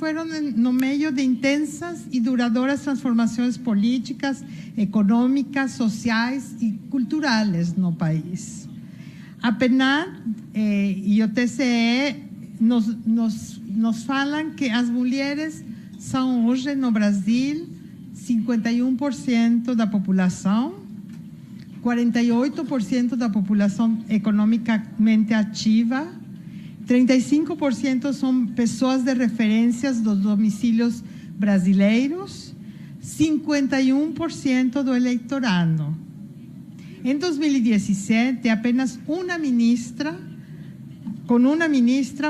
foram no meio de intensas e duradouras transformações políticas, econômicas, sociais e culturais no país. A PNAD e o TCE nos falam que as mulheres são hoje no Brasil 51% da população, 48% da população economicamente ativa, 35% são pessoas de referências dos domicílios brasileiros, 51% do eleitorado. Em 2017, apenas com uma ministra,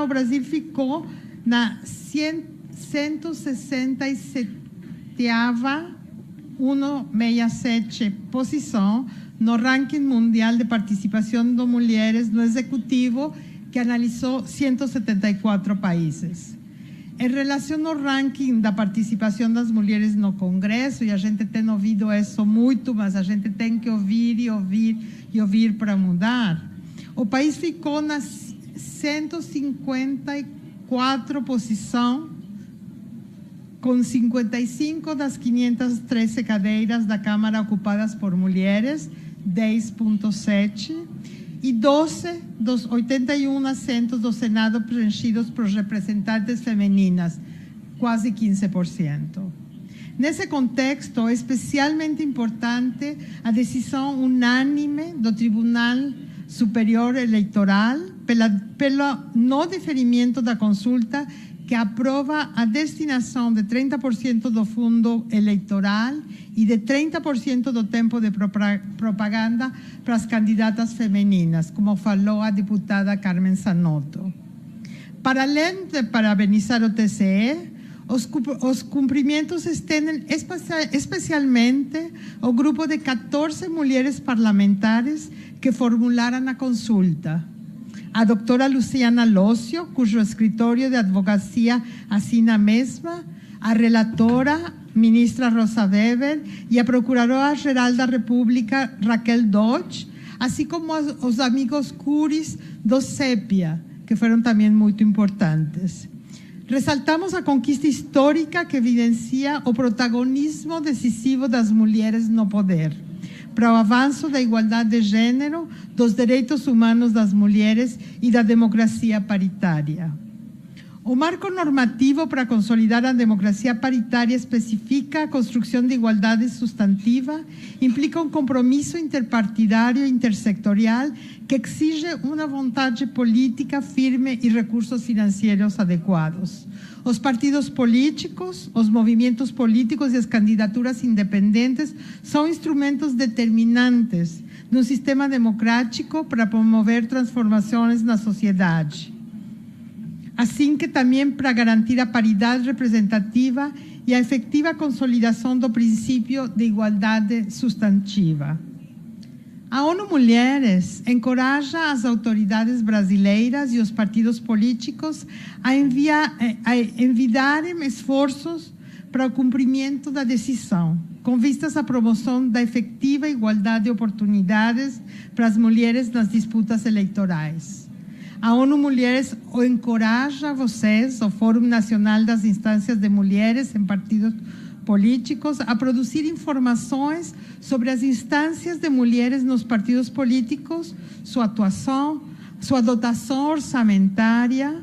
o Brasil ficou na 167ª posição no ranking mundial de participação de mulheres no executivo, que analisou 174 países. Em relação ao ranking da participação das mulheres no Congresso, e a gente tem ouvido isso muito, mas a gente tem que ouvir e ouvir e ouvir para mudar, o país ficou na 154 posição, com 55 das 513 cadeiras da Câmara ocupadas por mulheres, 10,7%, e 12 dos 81 assentos do Senado preenchidos por representantes femininas, quase 15%. Nesse contexto, é especialmente importante a decisão unânime do Tribunal Superior Eleitoral pelo não deferimento da consulta, que aprova a destinação de 30% do fundo eleitoral e de 30% do tempo de propaganda para as candidatas femininas, como falou a deputada Carmen Zanotto. Para além de parabenizar o TCE, os cumprimentos estendem especialmente ao grupo de 14 mulheres parlamentares que formularam a consulta. A doutora Luciana Lócio, cujo escritório de advocacia assina a mesma, a relatora, ministra Rosa Weber, e a procuradora-geral da República, Raquel Dodge, assim como os amigos Curis do CEPIA, que foram também muito importantes. Ressaltamos a conquista histórica que evidencia o protagonismo decisivo das mulheres no poder, para o avanço da igualdade de gênero, dos direitos humanos das mulheres e da democracia paritária. O marco normativo para consolidar a democracia paritária especifica a construção de igualdade substantiva, implica um compromisso interpartidário e intersectorial que exige uma vontade política firme e recursos financeiros adequados. Os partidos políticos, os movimentos políticos e as candidaturas independentes são instrumentos determinantes no sistema democrático para promover transformações na sociedade. Assim que também para garantir a paridade representativa e a efetiva consolidação do princípio de igualdade substantiva. A ONU Mulheres encoraja as autoridades brasileiras e os partidos políticos a envidarem esforços para o cumprimento da decisão, com vistas à promoção da efetiva igualdade de oportunidades para as mulheres nas disputas eleitorais. A ONU Mulheres encoraja vocês, o Fórum Nacional das Instâncias de Mulheres em Partidos Políticos, a produzir informações sobre as instâncias de mulheres nos partidos políticos, sua atuação, sua dotação orçamentária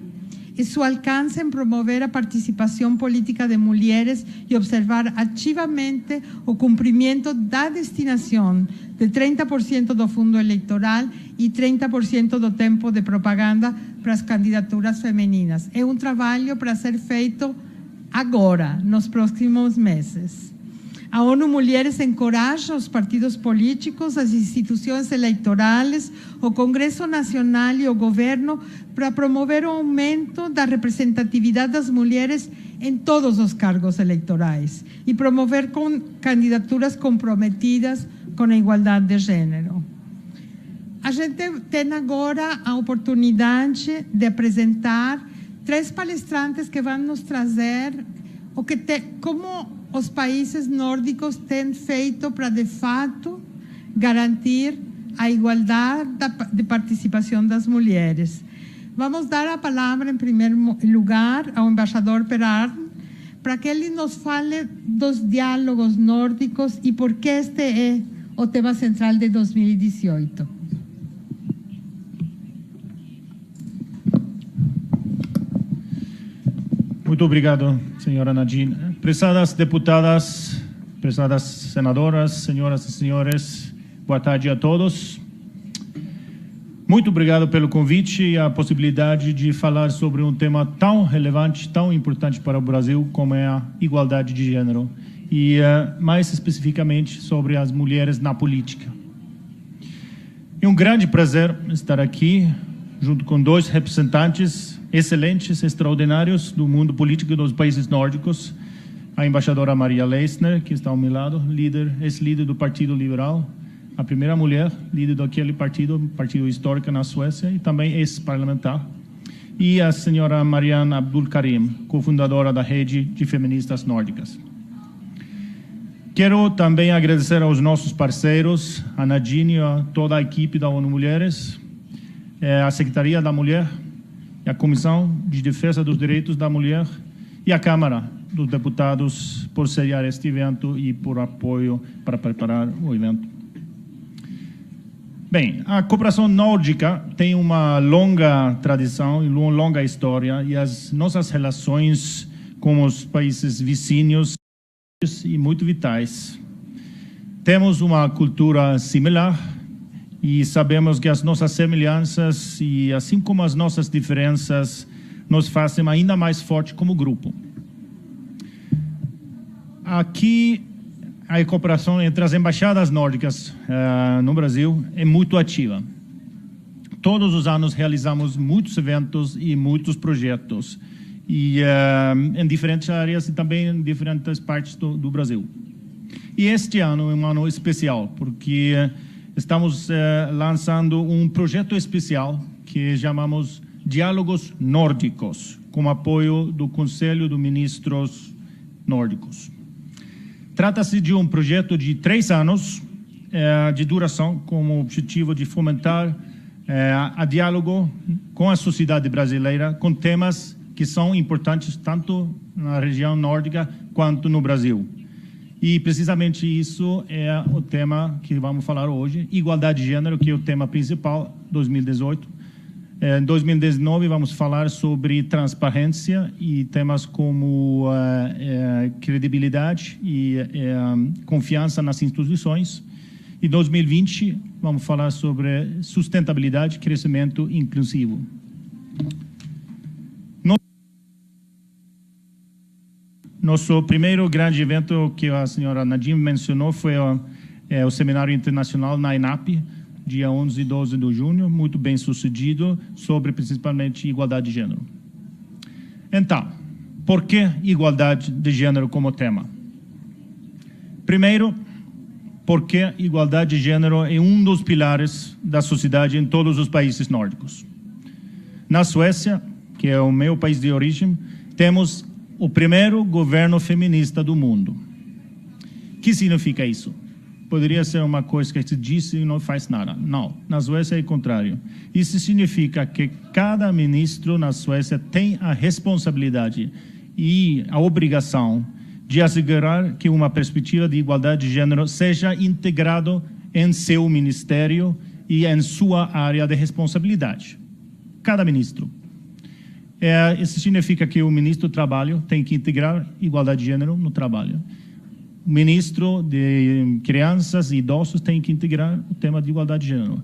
e seu alcance em promover a participação política de mulheres e observar ativamente o cumprimento da destinação de 30% do fundo eleitoral e 30% do tempo de propaganda para as candidaturas femininas. É um trabalho para ser feito agora, nos próximos meses. A ONU Mulheres encoraja os partidos políticos, as instituições eleitorais, o Congresso Nacional e o governo para promover o aumento da representatividade das mulheres em todos os cargos eleitorais e promover candidaturas comprometidas com a igualdade de gênero. A gente tem agora a oportunidade de apresentar 3 palestrantes que vão nos trazer como os países nórdicos têm feito para, de fato, garantir a igualdade de participação das mulheres. Vamos dar a palavra, em primeiro lugar, ao embaixador Perarn, para que ele nos fale dos diálogos nórdicos e por que este é o tema central de 2018. Muito obrigado, senhora Nadine. Prezadas deputadas, prezadas senadoras, senhoras e senhores, boa tarde a todos. Muito obrigado pelo convite e a possibilidade de falar sobre um tema tão relevante, tão importante para o Brasil, como é a igualdade de gênero, e mais especificamente sobre as mulheres na política. É um grande prazer estar aqui, junto com dois representantes excelentes, extraordinários do mundo político dos países nórdicos, a embaixadora Maria Leissner, que está ao meu lado, ex-líder do Partido Liberal, a primeira mulher líder daquele partido histórico na Suécia e também ex-parlamentar, e a senhora Marianne Abdulkarim, cofundadora da Rede de Feministas Nórdicas. Quero também agradecer aos nossos parceiros, a Nadine e a toda a equipe da ONU Mulheres, a Secretaria da Mulher, a Comissão de Defesa dos Direitos da Mulher e a Câmara dos Deputados por sediar este evento e por apoio para preparar o evento. Bem, a cooperação nórdica tem uma longa tradição e uma longa história, e as nossas relações com os países vizinhos são muito vitais. Temos uma cultura similar e sabemos que as nossas semelhanças e assim como as nossas diferenças nos fazem ainda mais forte como grupo. Aqui a cooperação entre as embaixadas nórdicas no Brasil é muito ativa. Todos os anos realizamos muitos eventos e muitos projetos, e em diferentes áreas e também em diferentes partes do Brasil. E este ano é um ano especial, porque estamos lançando um projeto especial que chamamos Diálogos Nórdicos, com apoio do Conselho de Ministros Nórdicos. Trata-se de um projeto de 3 anos de duração, com o objetivo de fomentar a diálogo com a sociedade brasileira, com temas que são importantes tanto na região nórdica quanto no Brasil. E precisamente isso é o tema que vamos falar hoje, igualdade de gênero, que é o tema principal 2018. Em 2019 vamos falar sobre transparência e temas como credibilidade e confiança nas instituições. E 2020 vamos falar sobre sustentabilidade e crescimento inclusivo. Nosso primeiro grande evento que a senhora Nadine mencionou foi o Seminário Internacional na ENAP, dia 11 e 12 de junho, muito bem sucedido, sobre principalmente igualdade de gênero. Então, por que igualdade de gênero como tema? Primeiro, porque igualdade de gênero é um dos pilares da sociedade em todos os países nórdicos. Na Suécia, que é o meu país de origem, temos o primeiro governo feminista do mundo. O que significa isso? Poderia ser uma coisa que se diz e não faz nada. Não, na Suécia é o contrário. Isso significa que cada ministro na Suécia tem a responsabilidade e a obrigação de assegurar que uma perspectiva de igualdade de gênero seja integrado em seu ministério e em sua área de responsabilidade. Cada ministro. Isso significa que o ministro do Trabalho tem que integrar igualdade de gênero no trabalho. O ministro de Crianças e Idosos tem que integrar o tema de igualdade de gênero.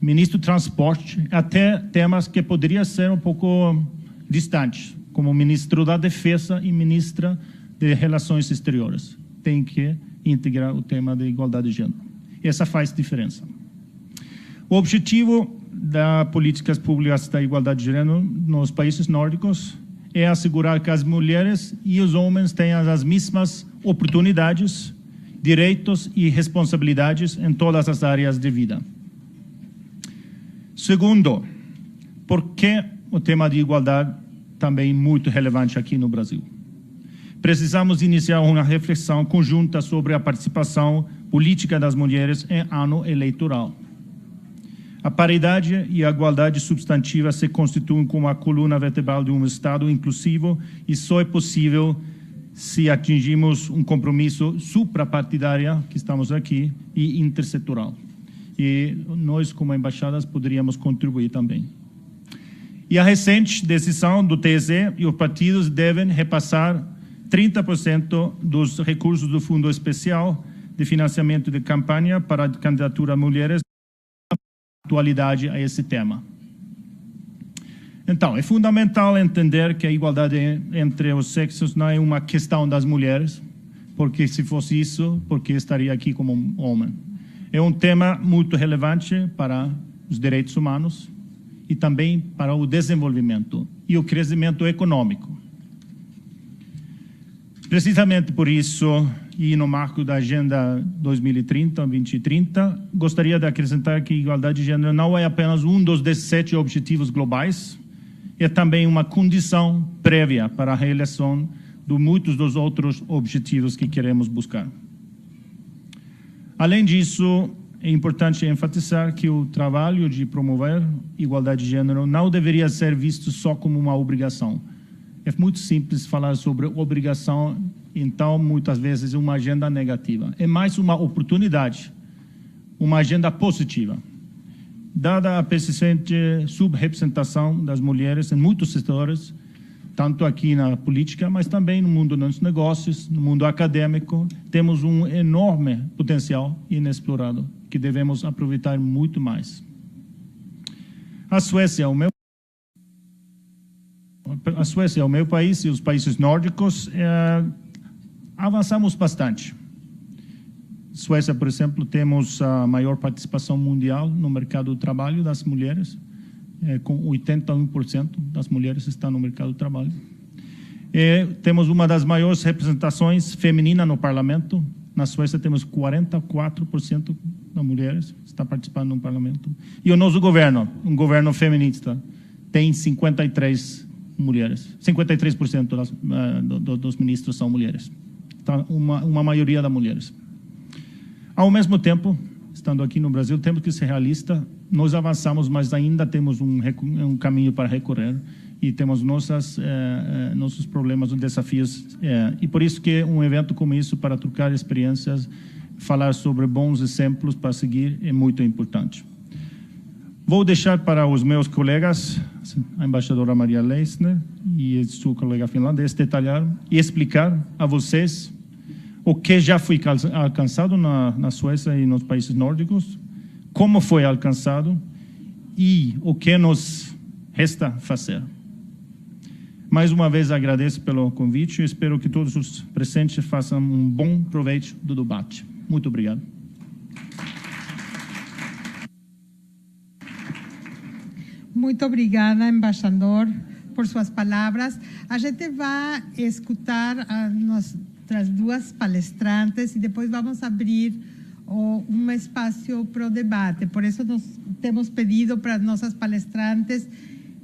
O ministro do Transporte, até temas que poderiam ser um pouco distantes, como o ministro da Defesa e ministra de Relações Exteriores. Tem que integrar o tema de igualdade de gênero. Essa faz diferença. O objetivo das políticas públicas da igualdade de gênero nos países nórdicos é assegurar que as mulheres e os homens tenham as mesmas oportunidades, direitos e responsabilidades em todas as áreas de vida. Segundo, por que o tema de igualdade também é muito relevante aqui no Brasil? Precisamos iniciar uma reflexão conjunta sobre a participação política das mulheres em ano eleitoral. A paridade e a igualdade substantiva se constituem como a coluna vertebral de um Estado inclusivo e só é possível se atingimos um compromisso suprapartidário, que estamos aqui, e intersetorial. E nós, como embaixadas, poderíamos contribuir também. E a recente decisão do TSE e os partidos devem repassar 30% dos recursos do Fundo Especial de Financiamento de Campanha para a candidatura a mulheres atualidade a esse tema. Então, é fundamental entender que a igualdade entre os sexos não é uma questão das mulheres, porque se fosse isso, porque estaria aqui como um homem. É um tema muito relevante para os direitos humanos e também para o desenvolvimento e o crescimento econômico. Precisamente por isso, e no marco da Agenda 2030, gostaria de acrescentar que a igualdade de gênero não é apenas um dos 17 objetivos globais, é também uma condição prévia para a realização de muitos dos outros objetivos que queremos buscar. Além disso, é importante enfatizar que o trabalho de promover igualdade de gênero não deveria ser visto só como uma obrigação. É muito simples falar sobre obrigação, então, muitas vezes, uma agenda negativa. É mais uma oportunidade, uma agenda positiva. Dada a persistente subrepresentação das mulheres em muitos setores, tanto aqui na política, mas também no mundo dos negócios, no mundo acadêmico, temos um enorme potencial inexplorado, que devemos aproveitar muito mais. A Suécia, o meu país e os países nórdicos, avançamos bastante. Suécia, por exemplo, temos a maior participação mundial no mercado do trabalho das mulheres, com 81% das mulheres estão no mercado do trabalho. Temos uma das maiores representações femininas no parlamento. Na Suécia temos 44% das mulheres que estão participando no parlamento. E o nosso governo, um governo feminista, tem 53 mulheres. 53% dos ministros são mulheres. Então, uma maioria das mulheres. Ao mesmo tempo, estando aqui no Brasil, temos que ser realistas. Nós avançamos, mas ainda temos um caminho para recorrer e temos nossos problemas, desafios. E por isso que um evento como isso, para trocar experiências, falar sobre bons exemplos para seguir, é muito importante. Vou deixar para os meus colegas, a embaixadora Maria Leissner e sua colega finlandesa, detalhar e explicar a vocês o que já foi alcançado na Suécia e nos países nórdicos, como foi alcançado e o que nos resta fazer. Mais uma vez agradeço pelo convite e espero que todos os presentes façam um bom proveito do debate. Muito obrigado. Muito obrigada, embaixador, por suas palavras. A gente vai escutar as duas palestrantes e depois vamos abrir um espaço para o debate. Por isso, nós temos pedido para nossas palestrantes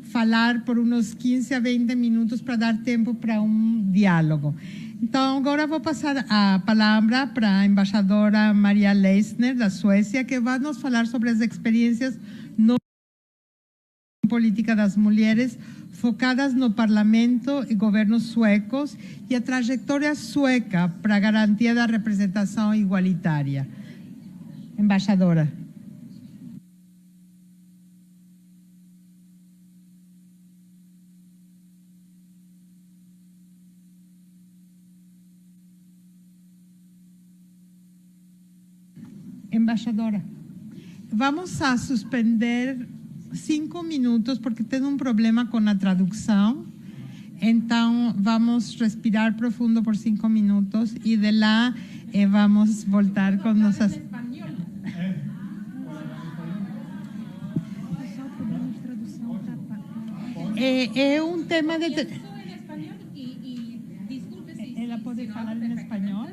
falar por uns 15 a 20 minutos para dar tempo para um diálogo. Então, agora vou passar a palavra para a embaixadora Maria Leissner, da Suécia, que vai nos falar sobre as experiências no política das mulheres focadas no parlamento e governos suecos e a trajetória sueca para a garantia da representação igualitária. Embaixadora. Embaixadora, vamos a suspender 5 minutos porque tem um problema com a tradução. Então, vamos respirar profundo por 5 minutos e de lá vamos voltar com nossas... É um tema de... Ela pode falar em espanhol?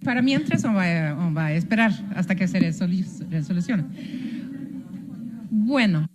Para mientras va a esperar hasta que se resolucione. Bueno.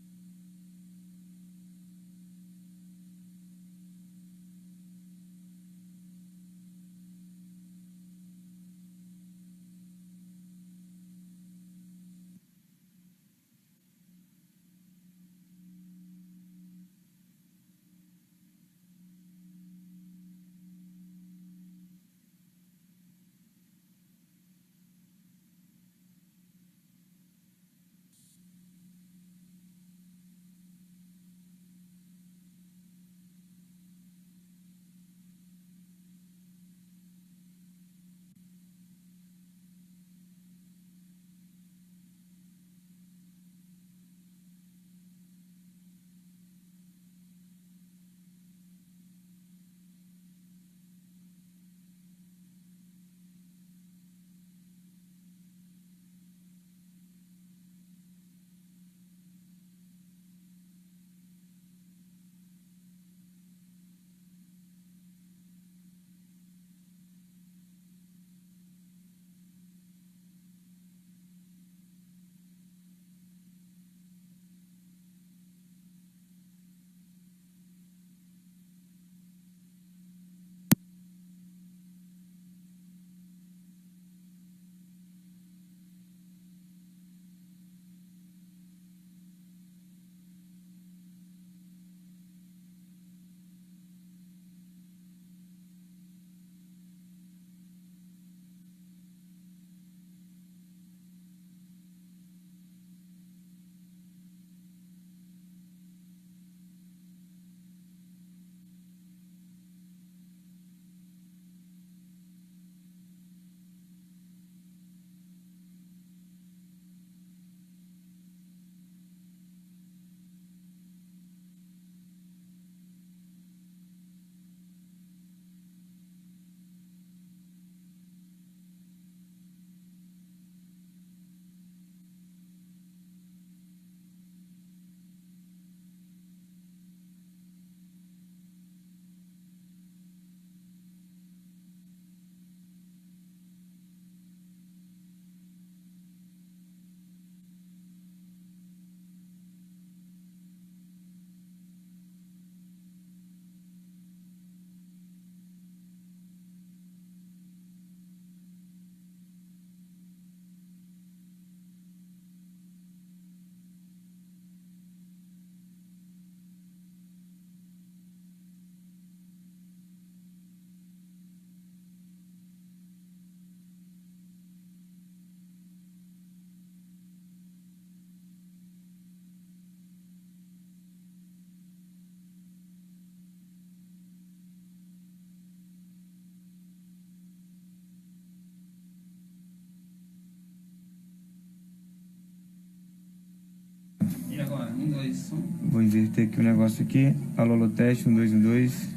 Vou inverter aqui o negócio aqui. Alô, alô, teste, 1, 2, 1, 2.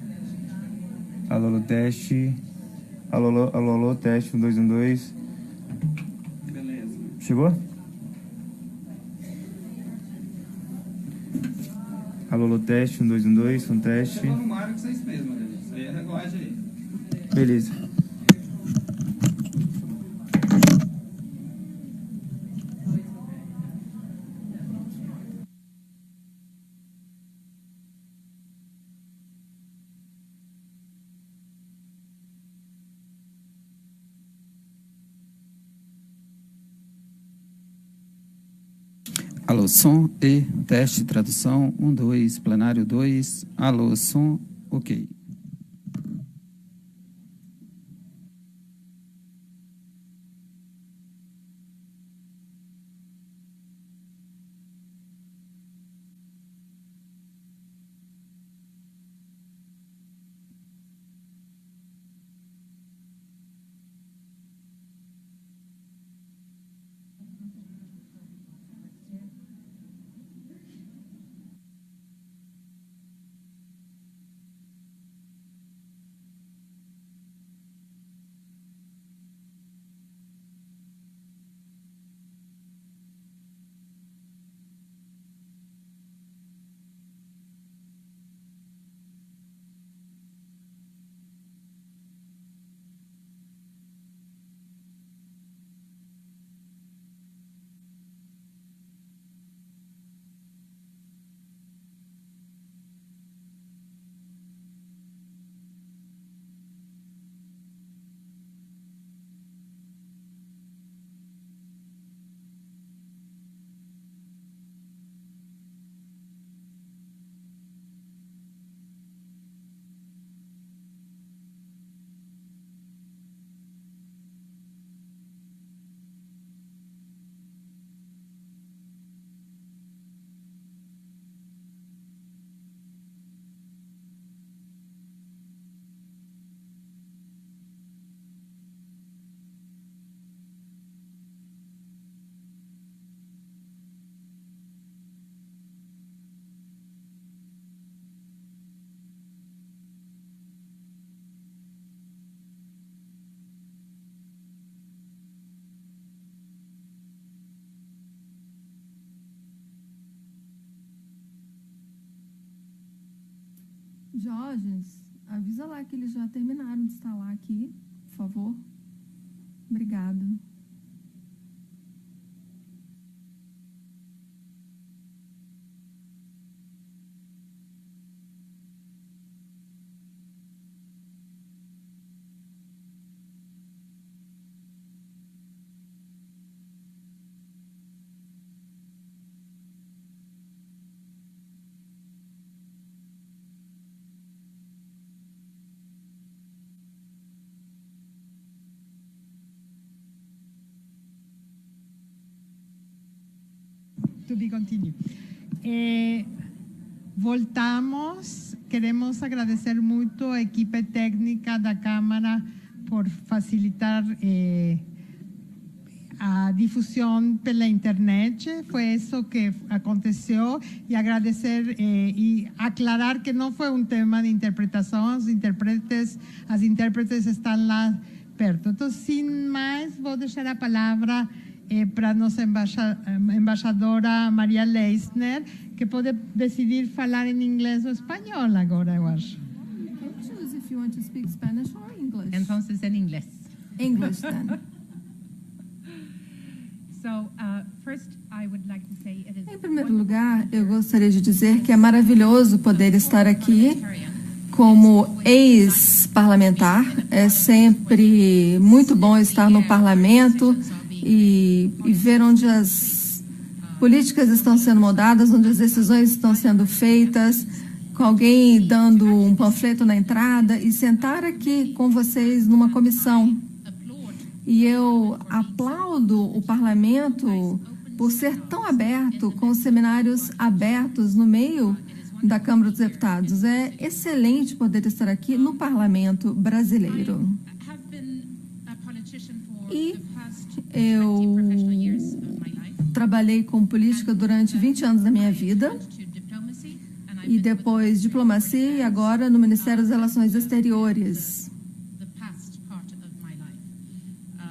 Alô, alô, teste. Alô, alô, alô, alô, teste, 1, 2, 1, 2. Beleza. Chegou? Alô, alô, teste, 1, 2, 1, 2, um teste. Chegou no Mário que vocês fez, Maria. Isso aí é regulagem aí. Beleza. Alô, som e teste, tradução, 1, 2, plenário 2, alô, som, ok. Jorges, avisa lá que eles já terminaram de instalar aqui, por favor. Obrigada. To be continued. Voltamos. Queremos agradecer muito a equipe técnica da Câmara por facilitar a difusão pela internet. Foi isso que aconteceu. E agradecer e aclarar que não foi um tema de interpretação. As intérpretes estão lá perto. Então, sem mais, vou deixar a palavra para a nossa embaixadora Maria Leisner, que pode decidir falar em inglês ou espanhol agora, eu acho. You can choose if you want to speak Spanish or English. Entonces, en inglés. English, then. So, first, I would like to say it is Em primeiro lugar, eu gostaria de dizer que é maravilhoso poder estar aqui como ex-parlamentar. É sempre muito bom estar no parlamento e ver onde as políticas estão sendo mudadas, onde as decisões estão sendo feitas, com alguém dando um panfleto na entrada e sentar aqui com vocês numa comissão. E eu aplaudo o parlamento por ser tão aberto, com seminários abertos no meio da Câmara dos Deputados. É excelente poder estar aqui no parlamento brasileiro. E eu trabalhei com política durante 20 anos da minha vida, e depois diplomacia, e agora no Ministério das Relações Exteriores,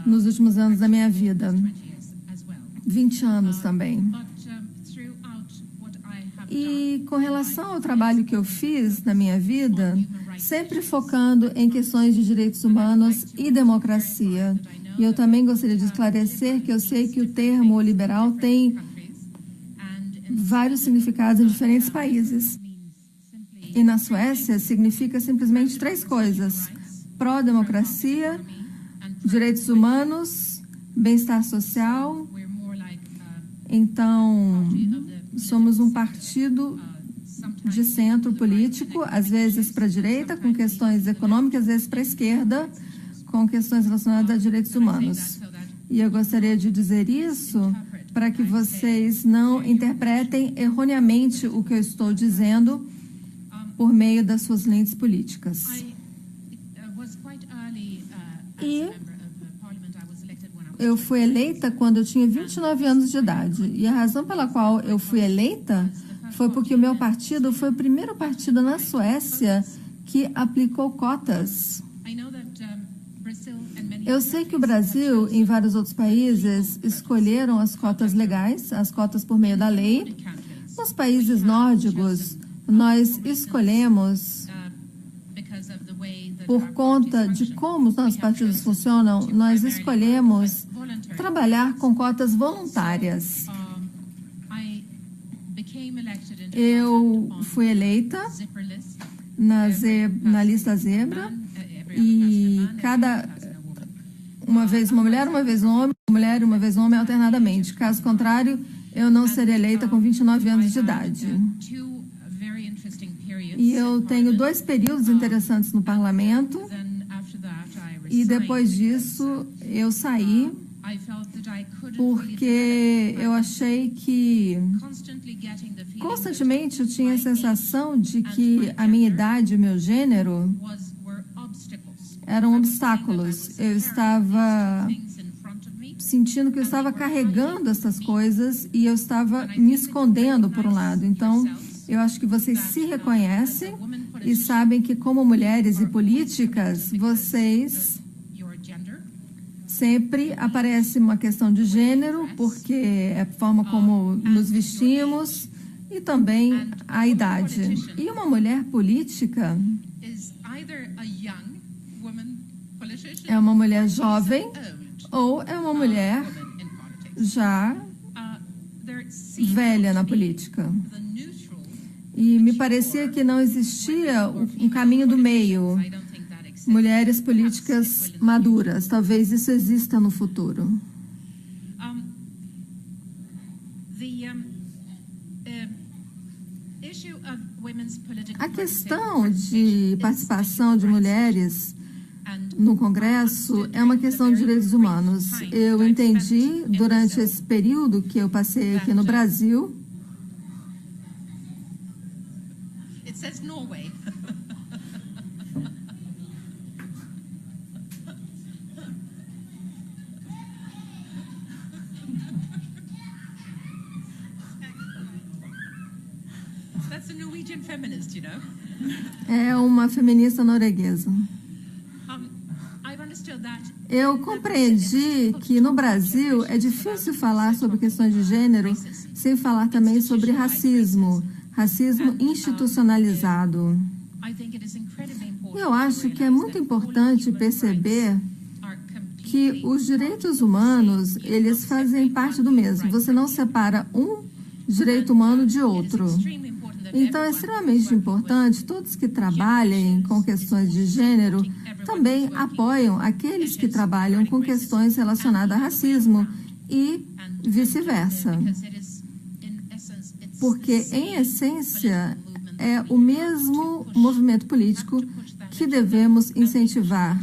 nos últimos anos da minha vida. 20 anos também. E com relação ao trabalho que eu fiz na minha vida, sempre focando em questões de direitos humanos e democracia. E eu também gostaria de esclarecer que eu sei que o termo liberal tem vários significados em diferentes países. E na Suécia significa simplesmente 3 coisas: pró-democracia, direitos humanos, bem-estar social. Então, somos um partido de centro político, às vezes para a direita, com questões econômicas, às vezes para a esquerda, com questões relacionadas a direitos humanos. E eu gostaria de dizer isso para que vocês não interpretem erroneamente o que eu estou dizendo por meio das suas lentes políticas. E eu fui eleita quando eu tinha 29 anos de idade. E a razão pela qual eu fui eleita foi porque o meu partido foi o primeiro partido na Suécia que aplicou cotas. Eu sei que o Brasil e vários outros países escolheram as cotas legais, as cotas por meio da lei. Nos países nórdicos, nós escolhemos, por conta de como os nossos partidos funcionam, nós escolhemos trabalhar com cotas voluntárias. Eu fui eleita na lista zebra, e uma vez uma mulher, uma vez um homem, uma mulher e uma vez um homem alternadamente. Caso contrário, eu não seria eleita com 29 anos de idade. E eu tenho 2 períodos interessantes no parlamento, e depois disso eu saí porque eu achei que constantemente eu tinha a sensação de que a minha idade e o meu gênero eram obstáculos. Eu estava sentindo que eu estava carregando essas coisas e eu estava me escondendo por um lado. Então, eu acho que vocês se reconhecem e sabem que, como mulheres e políticas, vocês sempre aparece uma questão de gênero, porque é a forma como nos vestimos e também a idade. E uma mulher política é uma mulher jovem ou é uma mulher já velha na política. E me parecia que não existia um caminho do meio. Mulheres políticas maduras. Talvez isso exista no futuro. A questão de participação de mulheres no Congresso é uma questão de direitos humanos. Eu entendi durante esse período que eu passei aqui no Brasil. It says Norway. That's a Norwegian feminist, you know. É uma feminista norueguesa. Eu compreendi que no Brasil é difícil falar sobre questões de gênero sem falar também sobre racismo, racismo institucionalizado. Eu acho que é muito importante perceber que os direitos humanos, eles fazem parte do mesmo. Você não separa um direito humano de outro. Então, é extremamente importante todos que trabalhem com questões de gênero também apoiam aqueles que trabalham com questões relacionadas a racismo e vice-versa. Porque, em essência, é o mesmo movimento político que devemos incentivar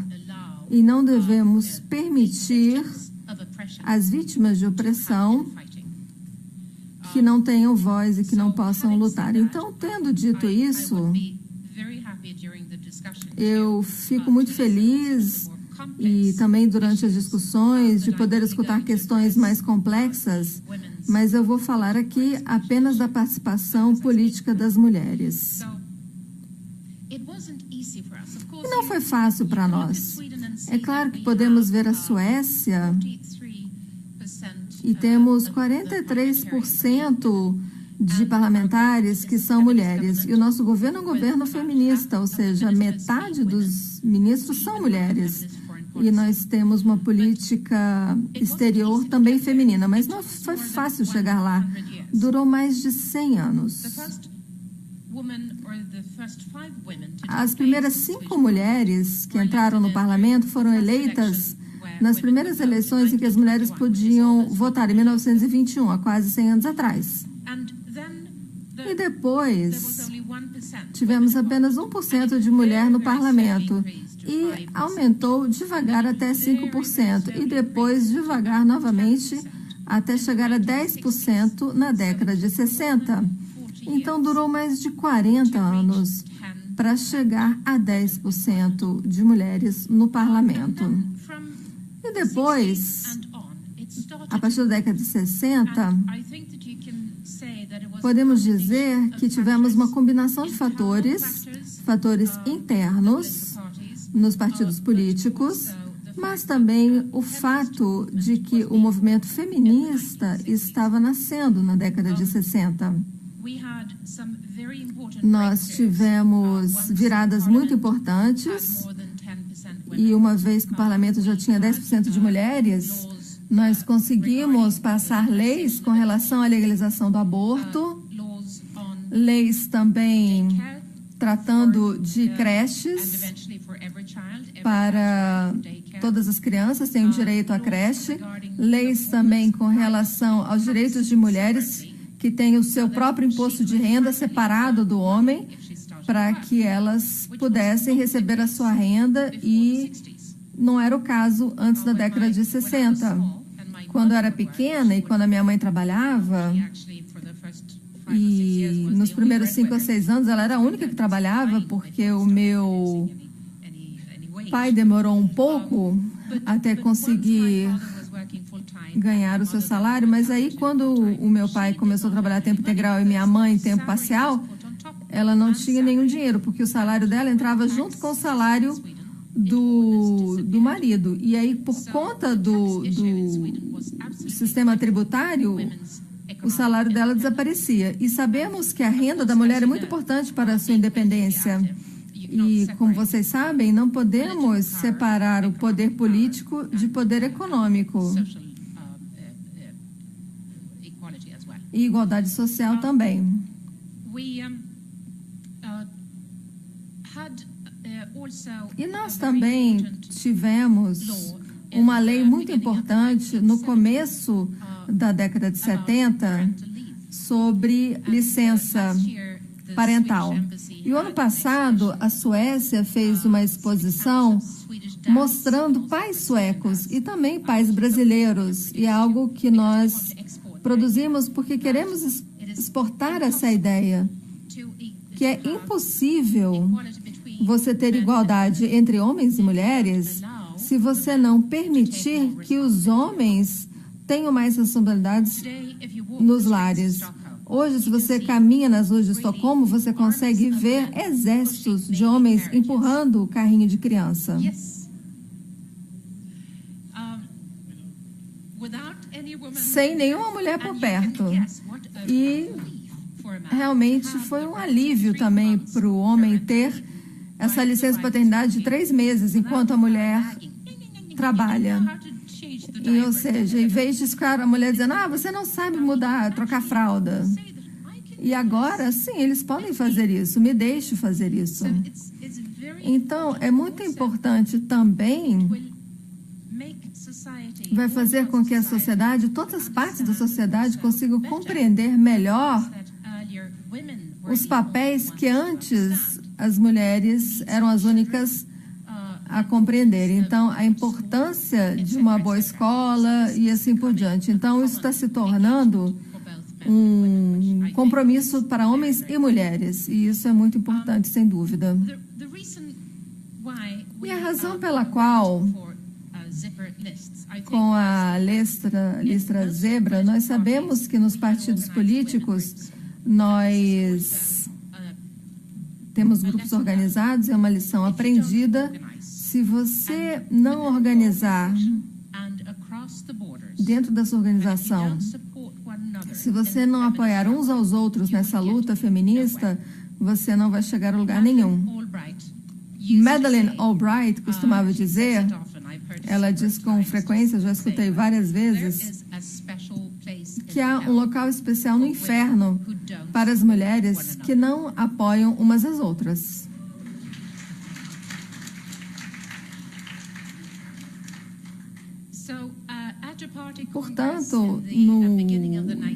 e não devemos permitir às vítimas de opressão que não tenham voz e que não possam lutar. Então, tendo dito isso, eu fico muito feliz e também durante as discussões de poder escutar questões mais complexas mas eu vou falar aqui apenas da participação política das mulheres. E não foi fácil para nós. É claro que podemos ver a Suécia e temos 43% de parlamentares que são mulheres. E o nosso governo é um governo feminista, ou seja, metade dos ministros são mulheres. E nós temos uma política exterior também feminina, mas não foi fácil chegar lá. Durou mais de 100 anos. As primeiras 5 mulheres que entraram no parlamento foram eleitas nas primeiras eleições em que as mulheres podiam votar, em 1921, há quase 100 anos atrás. E depois, tivemos apenas 1% de mulher no parlamento. E aumentou devagar até 5%. E depois, devagar novamente, até chegar a 10% na década de 60. Então, durou mais de 40 anos para chegar a 10% de mulheres no parlamento. E depois, a partir da década de 60, podemos dizer que tivemos uma combinação de fatores internos nos partidos políticos, mas também o fato de que o movimento feminista estava nascendo na década de 60. Nós tivemos viradas muito importantes e uma vez que o parlamento já tinha 10% de mulheres, nós conseguimos passar leis com relação à legalização do aborto, leis também tratando de creches para todas as crianças têm direito à creche, leis também com relação aos direitos de mulheres que têm o seu próprio imposto de renda separado do homem, para que elas pudessem receber a sua renda, e não era o caso antes da década de 60. Quando eu era pequena e quando a minha mãe trabalhava, e nos primeiros 5 ou 6 anos ela era a única que trabalhava, porque o meu pai demorou um pouco até conseguir ganhar o seu salário, mas aí quando o meu pai começou a trabalhar tempo integral e minha mãe tempo parcial, ela não tinha nenhum dinheiro, porque o salário dela entrava junto com o salário do marido. E aí, por conta do sistema tributário, o salário dela desaparecia. E sabemos que a renda da mulher é muito importante para a sua independência. E, como vocês sabem, não podemos separar o poder político de poder econômico. E igualdade social também. E nós também tivemos uma lei muito importante no começo da década de 70 sobre licença parental. E o ano passado, a Suécia fez uma exposição mostrando pais suecos e também pais brasileiros. E é algo que nós produzimos porque queremos exportar essa ideia, que é impossível você ter igualdade entre homens e mulheres se você não permitir que os homens tenham mais responsabilidades nos lares. Hoje, se você caminha nas ruas de Estocolmo, você consegue ver exércitos de homens empurrando o carrinho de criança. Sem nenhuma mulher por perto. E realmente foi um alívio também para o homem ter essa licença paternidade de 3 meses, enquanto a mulher trabalha. E, ou seja, em vez de ficar a mulher dizendo, você não sabe mudar, trocar fralda. E agora, sim, eles podem fazer isso, me deixe fazer isso. Então, é muito importante também, vai fazer com que a sociedade, todas as partes da sociedade consigam compreender melhor os papéis que antes as mulheres eram as únicas a compreender. Então, a importância de uma boa escola e assim por diante. Então, isso está se tornando um compromisso para homens e mulheres. E isso é muito importante, sem dúvida. E a razão pela qual com a lista zebra, nós sabemos que nos partidos políticos nós temos grupos organizados, é uma lição aprendida. Se você não organizar dentro da sua organização, se você não apoiar uns aos outros nessa luta feminista, você não vai chegar a lugar nenhum. Madeleine Albright costumava dizer, ela diz com frequência, já escutei várias vezes, que há um local especial no inferno para as mulheres que não apoiam umas às outras. Portanto,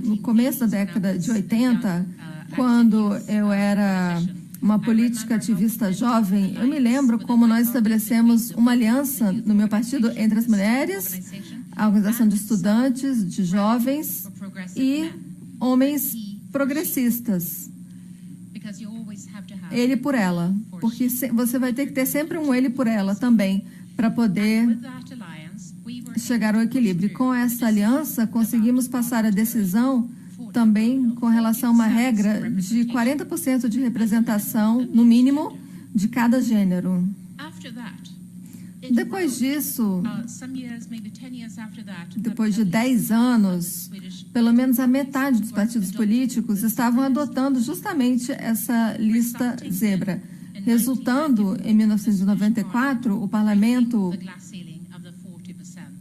no começo da década de 80, quando eu era uma política ativista jovem, eu me lembro como nós estabelecemos uma aliança no meu partido entre as mulheres, a organização de estudantes, de jovens e homens progressistas. Ele por ela, porque você vai ter que ter sempre um ele por ela também, para poder chegar ao equilíbrio. E com essa aliança, conseguimos passar a decisão também com relação a uma regra de 40% de representação, no mínimo, de cada gênero. Depois disso, depois de 10 anos, pelo menos a metade dos partidos políticos estavam adotando justamente essa lista zebra, resultando, em 1994, o parlamento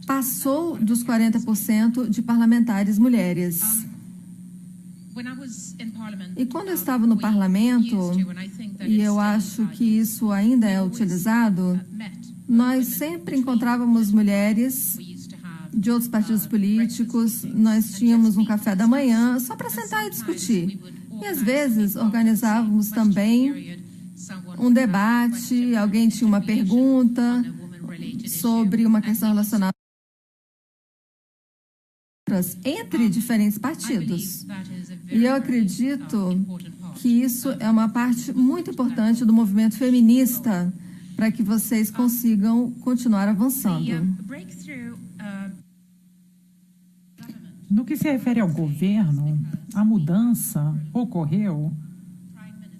passou dos 40% de parlamentares mulheres. E quando eu estava no parlamento, e eu acho que isso ainda é utilizado, nós sempre encontrávamos mulheres de outros partidos políticos, nós tínhamos um café da manhã só para sentar e discutir. E às vezes organizávamos também um debate, alguém tinha uma pergunta sobre uma questão relacionada entre diferentes partidos. E eu acredito que isso é uma parte muito importante do movimento feminista para que vocês consigam continuar avançando. No que se refere ao governo, a mudança ocorreu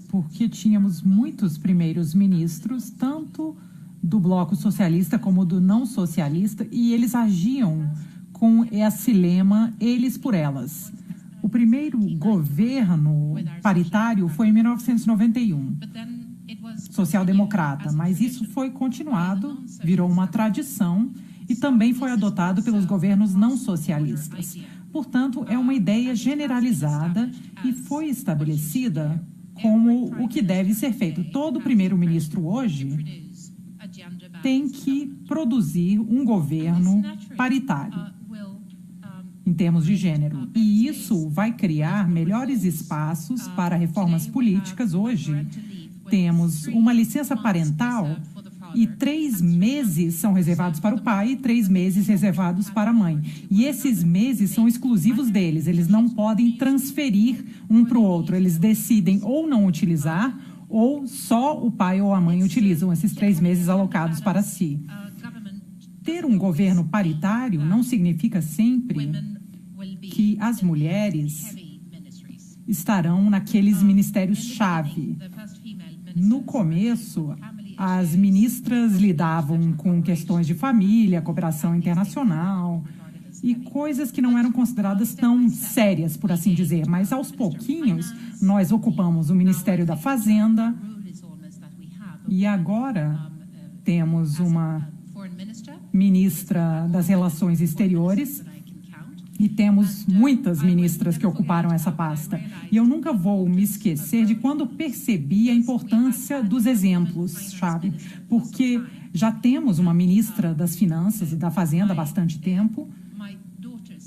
porque tínhamos muitos primeiros ministros, tanto do bloco socialista como do não socialista, e eles agiam com esse lema, eles por elas. O primeiro governo paritário foi em 1991, social-democrata, mas isso foi continuado, virou uma tradição e também foi adotado pelos governos não socialistas. Portanto, é uma ideia generalizada e foi estabelecida como o que deve ser feito. Todo primeiro-ministro hoje tem que produzir um governo paritário em termos de gênero. E isso vai criar melhores espaços para reformas políticas. Hoje, temos uma licença parental e 3 meses são reservados para o pai e 3 meses reservados para a mãe. E esses meses são exclusivos deles, eles não podem transferir um para o outro. Eles decidem ou não utilizar, ou só o pai ou a mãe utilizam esses 3 meses alocados para si. Ter um governo paritário não significa sempre que as mulheres estarão naqueles ministérios-chave. No começo, as ministras lidavam com questões de família, cooperação internacional e coisas que não eram consideradas tão sérias, por assim dizer. Mas, aos pouquinhos, nós ocupamos o Ministério da Fazenda e agora temos uma ministra das Relações Exteriores e temos muitas ministras que ocuparam essa pasta. E eu nunca vou me esquecer de quando percebi a importância dos exemplos-chave, porque já temos uma ministra das Finanças e da Fazenda há bastante tempo,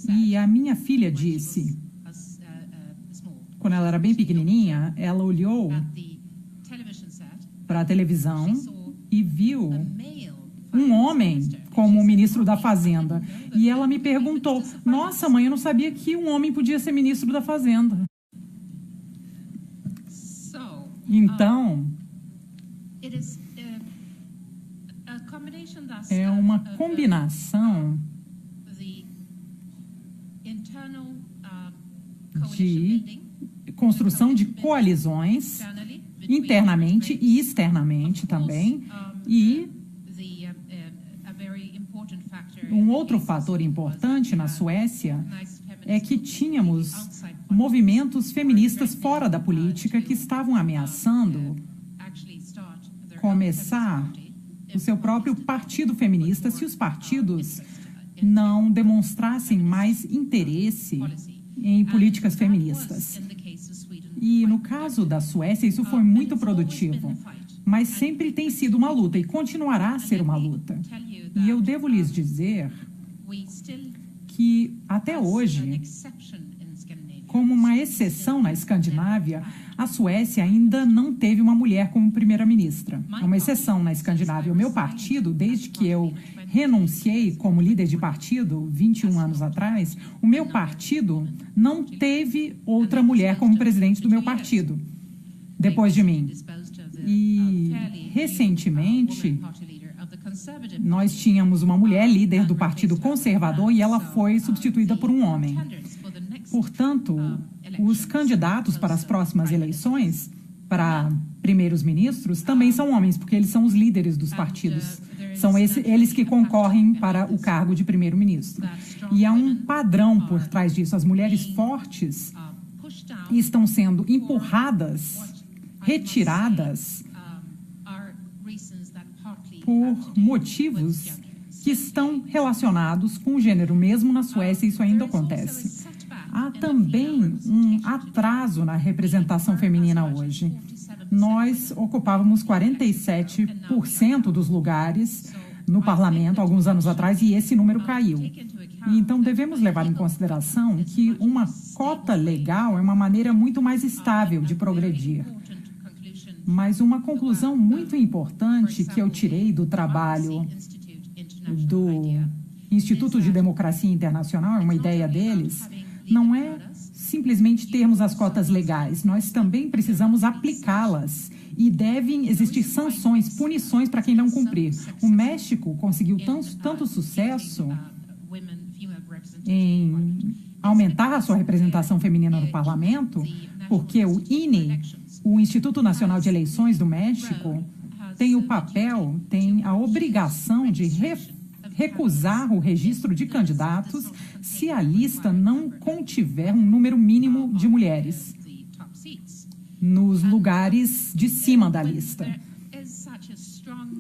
e a minha filha disse, quando ela era bem pequenininha, ela olhou para a televisão e viu um homem como ministro da Fazenda. E ela me perguntou, nossa, mãe, eu não sabia que um homem podia ser ministro da Fazenda. Então, é uma combinação de construção de coalizões internamente e externamente também, e um outro fator importante na Suécia é que tínhamos movimentos feministas fora da política que estavam ameaçando começar o seu próprio partido feminista se os partidos não demonstrassem mais interesse em políticas feministas. E no caso da Suécia, isso foi muito produtivo, mas sempre tem sido uma luta e continuará a ser uma luta. E eu devo lhes dizer que, até hoje, como uma exceção na Escandinávia, a Suécia ainda não teve uma mulher como primeira-ministra. É uma exceção na Escandinávia. O meu partido, desde que eu renunciei como líder de partido, 21 anos atrás, o meu partido não teve outra mulher como presidente do meu partido, depois de mim. E, recentemente, nós tínhamos uma mulher líder do Partido Conservador e ela foi substituída por um homem. Portanto, os candidatos para as próximas eleições, para primeiros ministros, também são homens, porque eles são os líderes dos partidos. São eles que concorrem para o cargo de primeiro-ministro. E há um padrão por trás disso. As mulheres fortes estão sendo empurradas, retiradas por motivos que estão relacionados com o gênero. Mesmo na Suécia, isso ainda acontece. Há também um atraso na representação feminina hoje. Nós ocupávamos 47% dos lugares no parlamento alguns anos atrás e esse número caiu. E então devemos levar em consideração que uma cota legal é uma maneira muito mais estável de progredir. Mas uma conclusão muito importante que eu tirei do trabalho do Instituto de Democracia Internacional, é uma ideia deles, não é simplesmente termos as cotas legais, nós também precisamos aplicá-las e devem existir sanções, punições para quem não cumprir. O México conseguiu tanto sucesso em aumentar a sua representação feminina no parlamento, porque o INE, o Instituto Nacional de Eleições do México, tem o papel, tem a obrigação de recusar o registro de candidatos se a lista não contiver um número mínimo de mulheres nos lugares de cima da lista.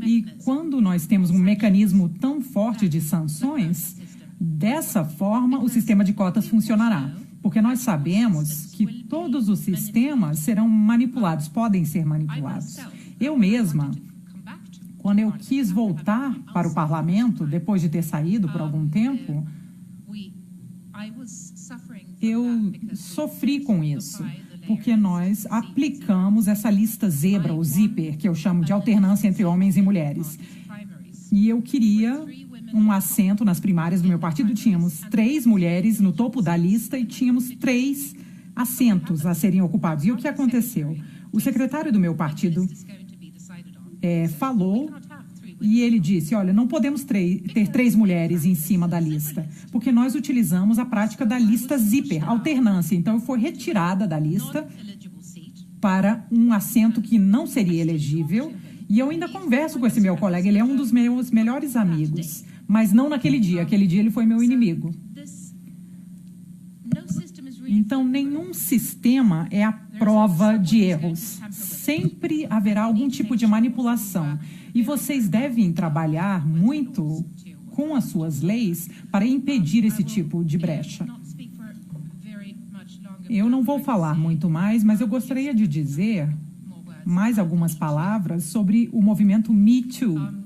E quando nós temos um mecanismo tão forte de sanções, dessa forma o sistema de cotas funcionará. Porque nós sabemos que todos os sistemas serão manipulados, podem ser manipulados. Eu mesma, quando eu quis voltar para o parlamento, depois de ter saído por algum tempo, eu sofri com isso, porque nós aplicamos essa lista zebra, ou zíper, que eu chamo de alternância entre homens e mulheres. E eu queria um assento nas primárias do meu partido. Tínhamos 3 mulheres no topo da lista e tínhamos 3 assentos a serem ocupados. E o que aconteceu? O secretário do meu partido falou e ele disse, olha, não podemos ter 3 mulheres em cima da lista, porque nós utilizamos a prática da lista zíper, alternância. Então, eu fui retirada da lista para um assento que não seria elegível. E eu ainda converso com esse meu colega, ele é um dos meus melhores amigos, mas não naquele dia. Aquele dia ele foi meu inimigo. Então, nenhum sistema é a prova de erros. Sempre haverá algum tipo de manipulação. E vocês devem trabalhar muito com as suas leis para impedir esse tipo de brecha. Eu não vou falar muito mais, mas eu gostaria de dizer mais algumas palavras sobre o movimento Me Too.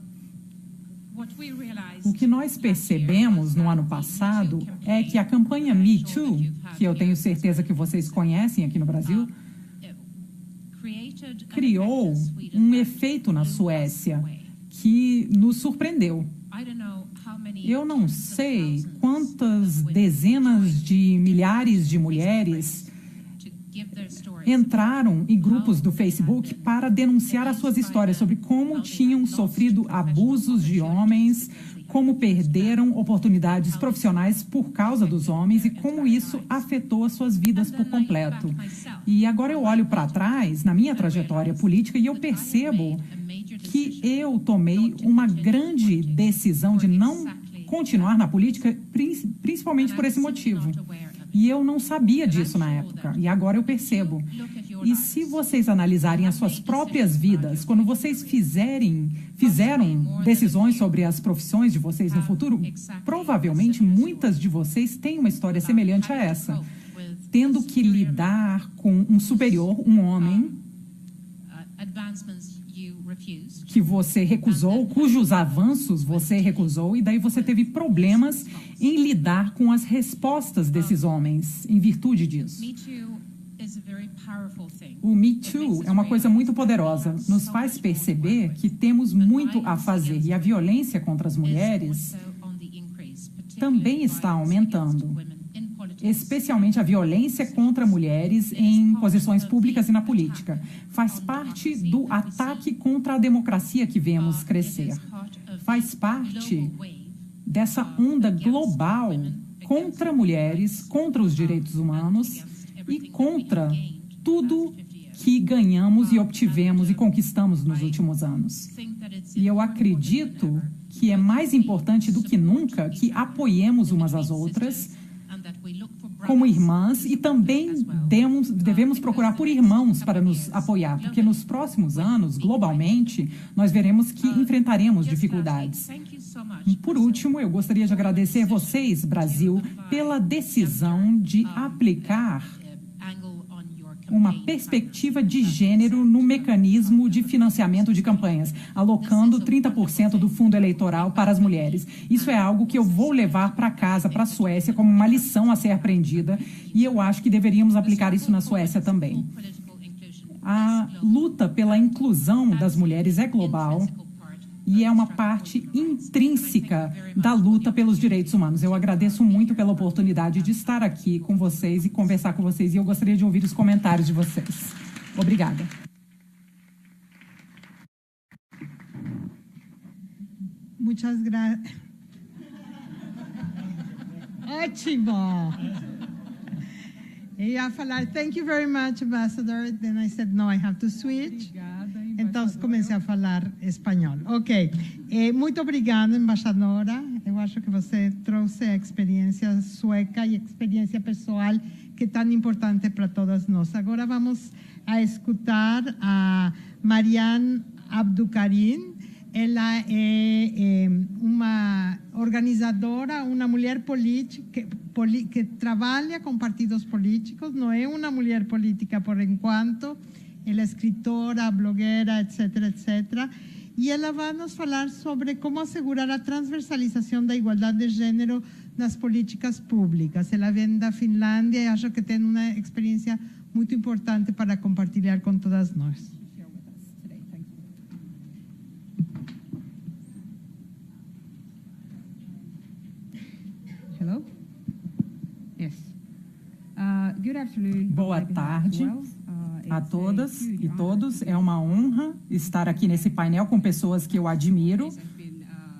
O que nós percebemos no ano passado é que a campanha Me Too, que eu tenho certeza que vocês conhecem aqui no Brasil, criou um efeito na Suécia que nos surpreendeu. Eu não sei quantas dezenas de milhares de mulheres entraram em grupos do Facebook para denunciar as suas histórias sobre como tinham sofrido abusos de homens, como perderam oportunidades profissionais por causa dos homens e como isso afetou as suas vidas por completo. E agora eu olho para trás, na minha trajetória política, e eu percebo que eu tomei uma grande decisão de não continuar na política, principalmente por esse motivo. E eu não sabia disso na época, e agora eu percebo. E se vocês analisarem as suas próprias vidas, quando vocês fizeram decisões sobre as profissões de vocês no futuro, provavelmente muitas de vocês têm uma história semelhante a essa, tendo que lidar com um superior, um homem, que você recusou, cujos avanços você recusou, e daí você teve problemas em lidar com as respostas desses homens em virtude disso. O Me Too é uma coisa muito poderosa. Nos faz perceber que temos muito a fazer, e a violência contra as mulheres também está aumentando, especialmente a violência contra mulheres em posições públicas e na política. Faz parte do ataque contra a democracia que vemos crescer. Faz parte dessa onda global contra mulheres, contra os direitos humanos e contra tudo que ganhamos e obtivemos e conquistamos nos últimos anos. E eu acredito que é mais importante do que nunca que apoiemos umas às outras como irmãs, e também devemos procurar por irmãos para nos apoiar, porque nos próximos anos, globalmente, nós veremos que enfrentaremos dificuldades. E, por último, eu gostaria de agradecer vocês, Brasil, pela decisão de aplicar uma perspectiva de gênero no mecanismo de financiamento de campanhas, alocando 30% do fundo eleitoral para as mulheres. Isso é algo que eu vou levar para casa, para a Suécia, como uma lição a ser aprendida, e eu acho que deveríamos aplicar isso na Suécia também. A luta pela inclusão das mulheres é global e é uma parte intrínseca da luta pelos direitos humanos. Eu agradeço muito pela oportunidade de estar aqui com vocês e conversar com vocês, e eu gostaria de ouvir os comentários de vocês. Obrigada. Muchas gracias. Ótimo! Eu ia falar, thank you very much, Ambassador. Then I said, no, I have to switch. Então, comecei a falar espanhol. Ok. Muito obrigada, embaixadora. Eu acho que você trouxe a experiência sueca e a experiência pessoal que é tão importante para todas nós. Agora vamos a escutar a Marianne Abdukarim. Ela é uma organizadora, uma mulher política que trabalha com partidos políticos. Não é uma mulher política por enquanto. Ela é escritora, blogueira, etc., etc. E ela vai nos falar sobre como assegurar a transversalização da igualdade de gênero nas políticas públicas. Ela vem da Finlândia e acho que tem uma experiência muito importante para compartilhar com todas nós. Hello? Yes. Good afternoon. Boa tarde a todas e todos. É uma honra estar aqui nesse painel com pessoas que eu admiro.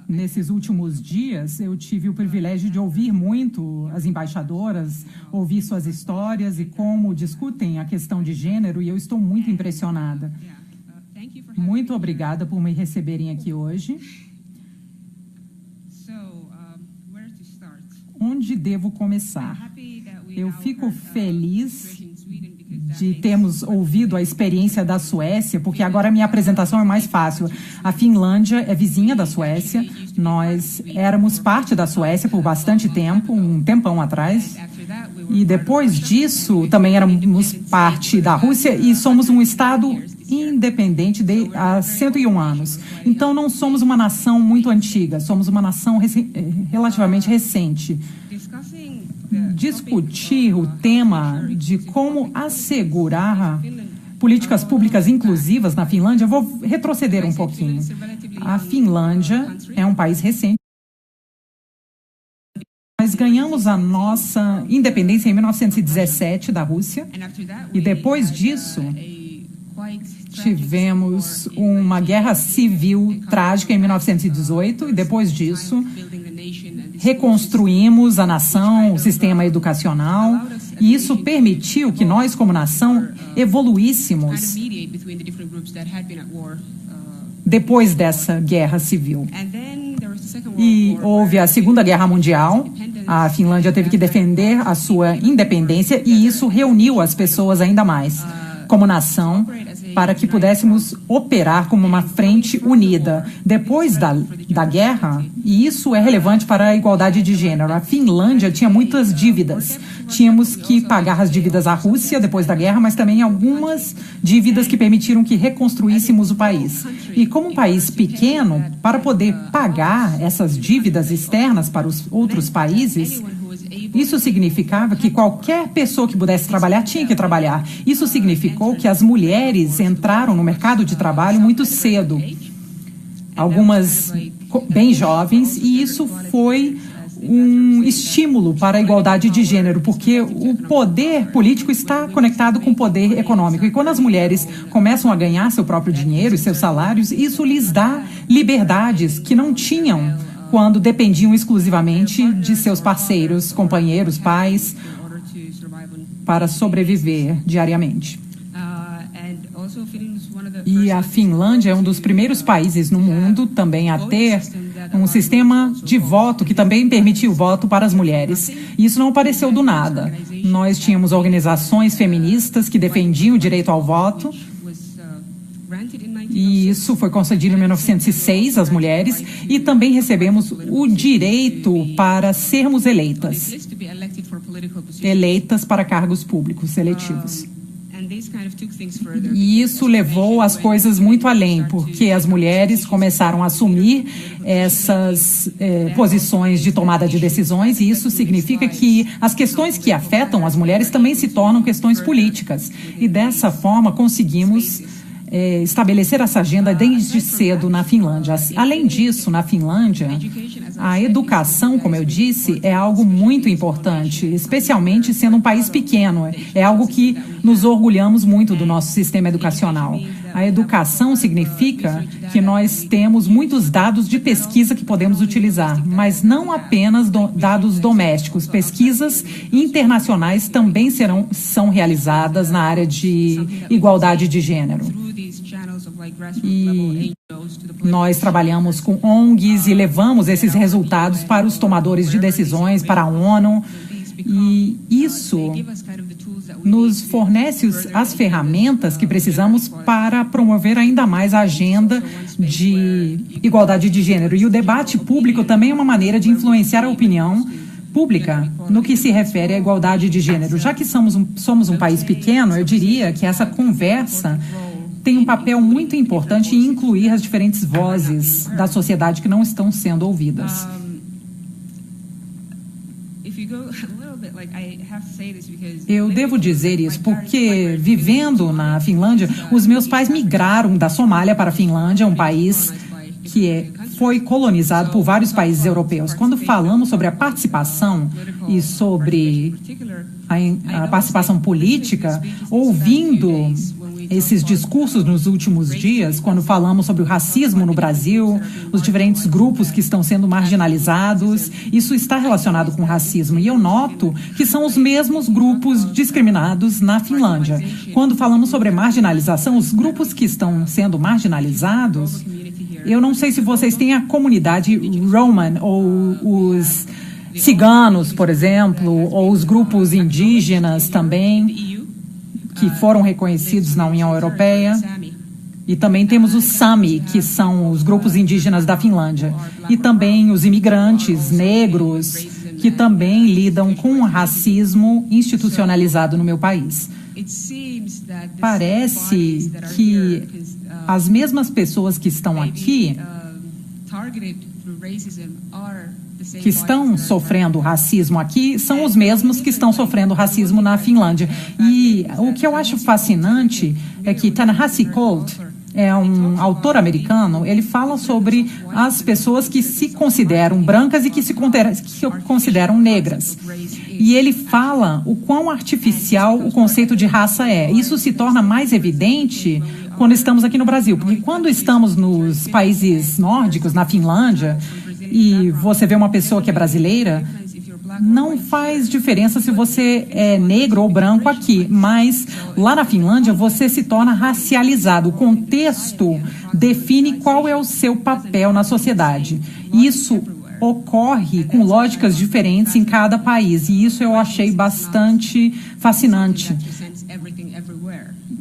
Nesses últimos dias, eu tive o privilégio de ouvir muito as embaixadoras, ouvir suas histórias e como discutem a questão de gênero, e eu estou muito impressionada. Muito obrigada por me receberem aqui hoje. Onde devo começar? Eu fico feliz de termos ouvido a experiência da Suécia, porque agora a minha apresentação é mais fácil. A Finlândia é vizinha da Suécia, nós éramos parte da Suécia por bastante tempo, um tempão atrás, e depois disso também éramos parte da Rússia e somos um Estado independente há 101 anos. Então não somos uma nação muito antiga, somos uma nação relativamente recente. Discutir o tema de como assegurar políticas públicas inclusivas na Finlândia, eu vou retroceder um pouquinho. A Finlândia é um país recente, Nós ganhamos a nossa independência em 1917 da Rússia e depois disso tivemos uma guerra civil trágica em 1918 e depois disso reconstruímos a nação, o sistema educacional, e isso permitiu que nós, como nação, evoluíssemos depois dessa guerra civil. E houve a Segunda Guerra Mundial, a Finlândia teve que defender a sua independência e isso reuniu as pessoas ainda mais como nação para que pudéssemos operar como uma frente unida. Depois da guerra, e isso é relevante para a igualdade de gênero, a Finlândia tinha muitas dívidas. Tínhamos que pagar as dívidas à Rússia depois da guerra, mas também algumas dívidas que permitiram que reconstruíssemos o país. E como um país pequeno, para poder pagar essas dívidas externas para os outros países, isso significava que qualquer pessoa que pudesse trabalhar tinha que trabalhar. Isso significou que as mulheres entraram no mercado de trabalho muito cedo, algumas bem jovens, e isso foi um estímulo para a igualdade de gênero, porque o poder político está conectado com o poder econômico. E quando as mulheres começam a ganhar seu próprio dinheiro e seus salários, isso lhes dá liberdades que não tinham quando dependiam exclusivamente de seus parceiros, companheiros, pais, para sobreviver diariamente. E a Finlândia é um dos primeiros países no mundo também a ter um sistema de voto que também permitiu o voto para as mulheres. E isso não apareceu do nada. Nós tínhamos organizações feministas que defendiam o direito ao voto. E isso foi concedido em 1906 às mulheres, e também recebemos o direito para sermos eleitas para cargos públicos eletivos. E isso levou as coisas muito além, porque as mulheres começaram a assumir essas posições de tomada de decisões, e isso significa que as questões que afetam as mulheres também se tornam questões políticas. E dessa forma conseguimos estabelecer essa agenda desde cedo na Finlândia. Além disso, na Finlândia, a educação, como eu disse, é algo muito importante, especialmente sendo um país pequeno. É algo que nos orgulhamos muito do nosso sistema educacional. A educação significa que nós temos muitos dados de pesquisa que podemos utilizar, mas não apenas dados domésticos. Pesquisas internacionais também são realizadas na área de igualdade de gênero. E nós trabalhamos com ONGs e levamos esses resultados para os tomadores de decisões, para a ONU, e isso nos fornece as ferramentas que precisamos para promover ainda mais a agenda de igualdade de gênero. E o debate público também é uma maneira de influenciar a opinião pública no que se refere à igualdade de gênero. Já que somos um país pequeno, eu diria que essa conversa tem um papel muito importante em incluir as diferentes vozes da sociedade que não estão sendo ouvidas. Eu devo dizer isso porque, vivendo na Finlândia, os meus pais migraram da Somália para a Finlândia, um país que foi colonizado por vários países europeus. Quando falamos sobre a participação e sobre a participação política, ouvindo esses discursos nos últimos dias, quando falamos sobre o racismo no Brasil, os diferentes grupos que estão sendo marginalizados, isso está relacionado com o racismo. E eu noto que são os mesmos grupos discriminados na Finlândia. Quando falamos sobre marginalização, os grupos que estão sendo marginalizados, eu não sei se vocês têm a comunidade Roman ou os ciganos, por exemplo, ou os grupos indígenas também, que foram reconhecidos na União Europeia. E também temos os Sami, que são os grupos indígenas da Finlândia. E também os imigrantes negros, que também lidam com o racismo institucionalizado no meu país. Parece que as mesmas pessoas que estão aqui, que estão sofrendo racismo aqui, são os mesmos que estão sofrendo racismo na Finlândia. E o que eu acho fascinante é que Ta-Nehisi Coates é um autor americano, ele fala sobre as pessoas que se consideram brancas e que se consideram negras. E ele fala o quão artificial o conceito de raça é. Isso se torna mais evidente quando estamos aqui no Brasil, porque quando estamos nos países nórdicos, na Finlândia, e você vê uma pessoa que é brasileira, não faz diferença se você é negro ou branco aqui, mas lá na Finlândia você se torna racializado. O contexto define qual é o seu papel na sociedade. Isso ocorre com lógicas diferentes em cada país, e isso eu achei bastante fascinante.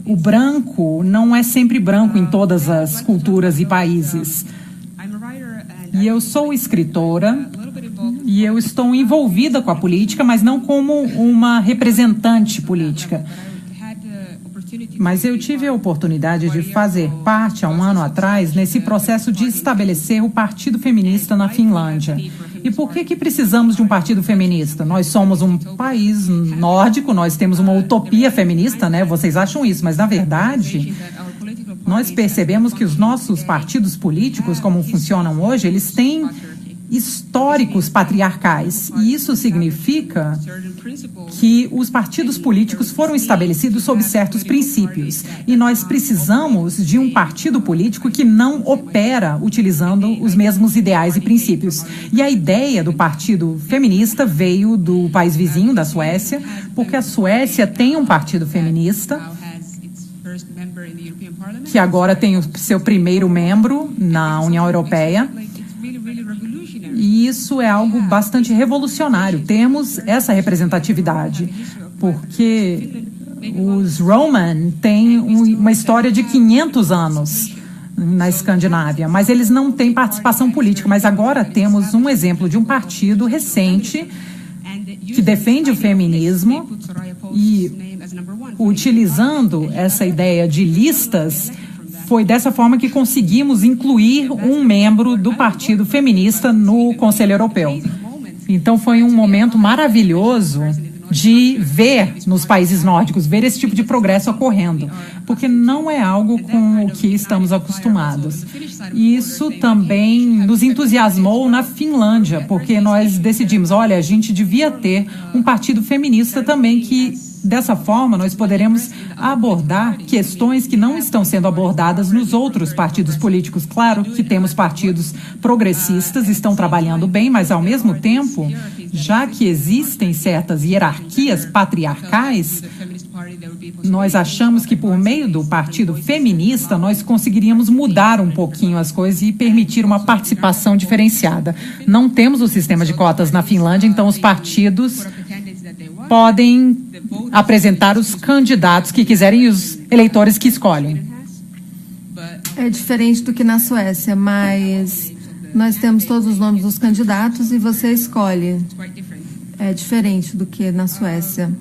O branco não é sempre branco em todas as culturas e países. E eu sou escritora e eu estou envolvida com a política, mas não como uma representante política. Mas eu tive a oportunidade de fazer parte, há um ano atrás, nesse processo de estabelecer o Partido Feminista na Finlândia. E por que precisamos de um partido feminista? Nós somos um país nórdico, nós temos uma utopia feminista, né? Vocês acham isso, mas na verdade nós percebemos que os nossos partidos políticos, como funcionam hoje, eles têm históricos patriarcais. E isso significa que os partidos políticos foram estabelecidos sob certos princípios. E nós precisamos de um partido político que não opera utilizando os mesmos ideais e princípios. E a ideia do Partido Feminista veio do país vizinho, da Suécia, porque a Suécia tem um partido feminista que agora tem o seu primeiro membro na União Europeia. E isso é algo bastante revolucionário. Temos essa representatividade, porque os Roman têm uma história de 500 anos na Escandinávia, mas eles não têm participação política. Mas agora temos um exemplo de um partido recente que defende o feminismo e, utilizando essa ideia de listas, foi dessa forma que conseguimos incluir um membro do Partido Feminista no Conselho Europeu. Então foi um momento maravilhoso de ver nos países nórdicos, ver esse tipo de progresso ocorrendo, porque não é algo com o que estamos acostumados. Isso também nos entusiasmou na Finlândia, porque nós decidimos, olha, a gente devia ter um partido feminista também que, dessa forma, nós poderemos abordar questões que não estão sendo abordadas nos outros partidos políticos. Claro que temos partidos progressistas, estão trabalhando bem, mas, ao mesmo tempo, já que existem certas hierarquias patriarcais, nós achamos que, por meio do Partido Feminista, nós conseguiríamos mudar um pouquinho as coisas e permitir uma participação diferenciada. Não temos o sistema de cotas na Finlândia, então os partidos podem apresentar os candidatos que quiserem e os eleitores que escolhem. É diferente do que na Suécia, mas nós temos todos os nomes dos candidatos e você escolhe. É diferente do que na Suécia.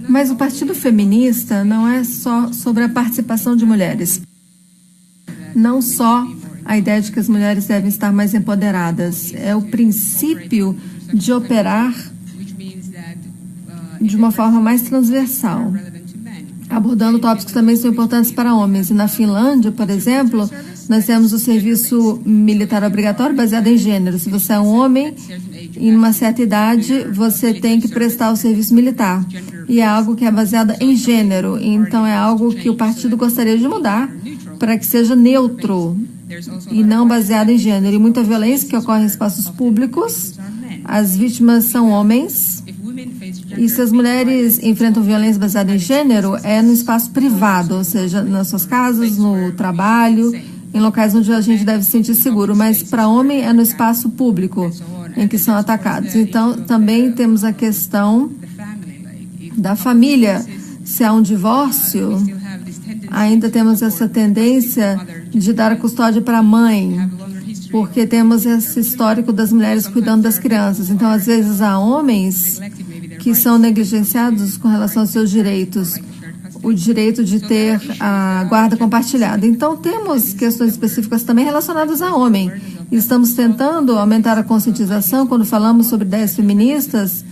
Mas o Partido Feminista não é só sobre a participação de mulheres. Não só a ideia de que as mulheres devem estar mais empoderadas. É o princípio de operar de uma forma mais transversal, abordando tópicos que também são importantes para homens. E na Finlândia, por exemplo, nós temos o serviço militar obrigatório baseado em gênero. Se você é um homem, em uma certa idade, você tem que prestar o serviço militar. E é algo que é baseado em gênero. Então, é algo que o partido gostaria de mudar para que seja neutro e não baseado em gênero. E muita violência que ocorre em espaços públicos, as vítimas são homens. E se as mulheres enfrentam violência baseada em gênero, é no espaço privado, ou seja, nas suas casas, no trabalho, em locais onde a gente deve se sentir seguro. Mas para homem é no espaço público em que são atacados. Então, também temos a questão da família. Se há um divórcio, ainda temos essa tendência de dar a custódia para a mãe, porque temos esse histórico das mulheres cuidando das crianças. Então, às vezes, há homens que são negligenciados com relação aos seus direitos, o direito de ter a guarda compartilhada. Então, temos questões específicas também relacionadas a homem. Estamos tentando aumentar a conscientização quando falamos sobre ideias feministas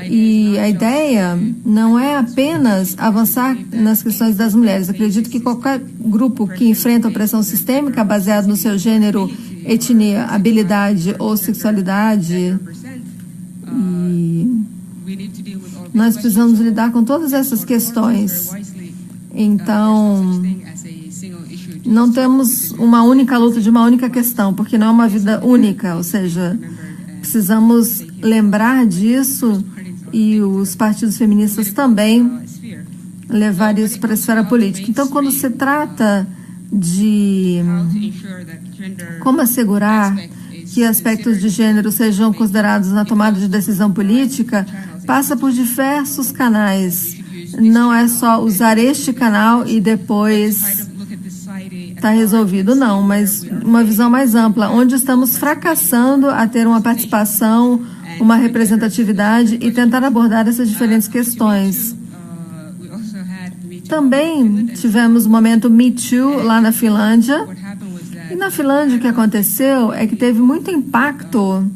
E a ideia não é apenas avançar nas questões das mulheres. Acredito que qualquer grupo que enfrenta opressão sistêmica baseado no seu gênero, etnia, habilidade ou sexualidade, e nós precisamos lidar com todas essas questões. Então, não temos uma única luta de uma única questão, porque não é uma vida única, ou seja, precisamos lembrar disso e os partidos feministas também levar isso para a esfera política. Então, quando se trata de como assegurar que aspectos de gênero sejam considerados na tomada de decisão política, passa por diversos canais. Não é só usar este canal e depois está resolvido, não, mas uma visão mais ampla, onde estamos fracassando a ter uma participação, uma representatividade e tentar abordar essas diferentes questões. Também tivemos o momento Me Too lá na Finlândia. E na Finlândia o que aconteceu é que teve muito impacto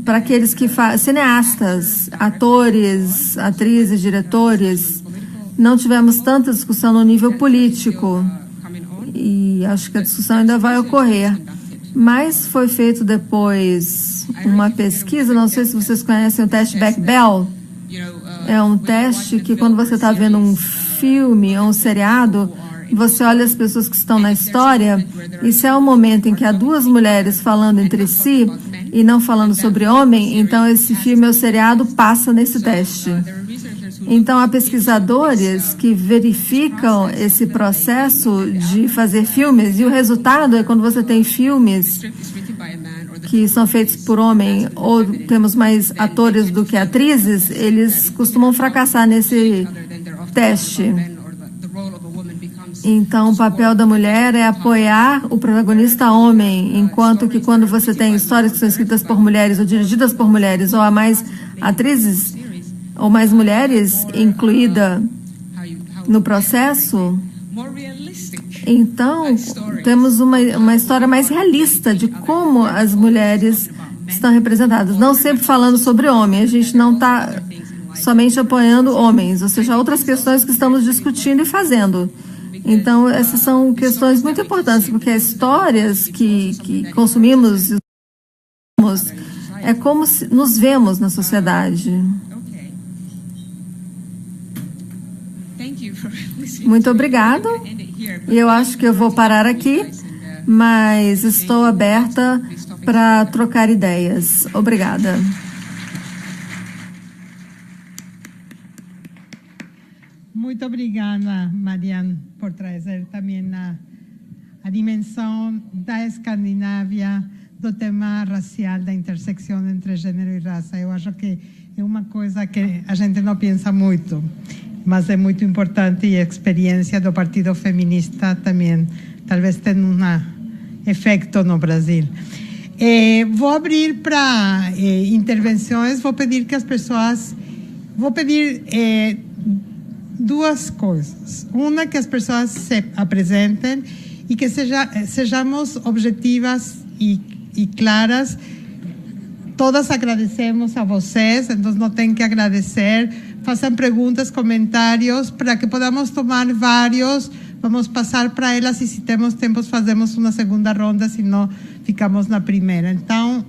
para aqueles que cineastas, atores, atrizes, diretores. Não tivemos tanta discussão no nível político e acho que a discussão ainda vai ocorrer. Mas foi feito depois uma pesquisa, não sei se vocês conhecem o teste Bechdel. É um teste que quando você está vendo um filme ou um seriado, você olha as pessoas que estão na história e se é um momento em que há duas mulheres falando entre si e não falando sobre homem, então esse filme ou seriado passa nesse teste. Então, há pesquisadores que verificam esse processo de fazer filmes e o resultado é quando você tem filmes que são feitos por homem ou temos mais atores do que atrizes, eles costumam fracassar nesse teste. Então, o papel da mulher é apoiar o protagonista homem, enquanto que quando você tem histórias que são escritas por mulheres ou dirigidas por mulheres ou há mais atrizes ou mais mulheres incluídas no processo, então temos uma história mais realista de como as mulheres estão representadas. Não sempre falando sobre homem, a gente não está somente apoiando homens, ou seja, outras questões que estamos discutindo e fazendo. Então, essas são questões muito importantes, porque as histórias que consumimos é como nos vemos na sociedade. Muito obrigado. E eu acho que eu vou parar aqui, mas estou aberta para trocar ideias. Obrigada. Muito obrigada, Marianne, por trazer também a dimensão da Escandinávia, do tema racial, da intersecção entre gênero e raça. Eu acho que é uma coisa que a gente não pensa muito, mas é muito importante e a experiência do Partido Feminista também talvez tenha um efeito no Brasil. Vou abrir para intervenções, vou pedir que as pessoas... Vou pedir... duas coisas. Uma, que as pessoas se apresentem e que sejamos objetivas e claras. Todas agradecemos a vocês, então não tem que agradecer. Façam perguntas, comentários, para que podamos tomar vários. Vamos passar para elas e, se temos tempo, fazemos uma segunda ronda, se não, ficamos na primeira. Então...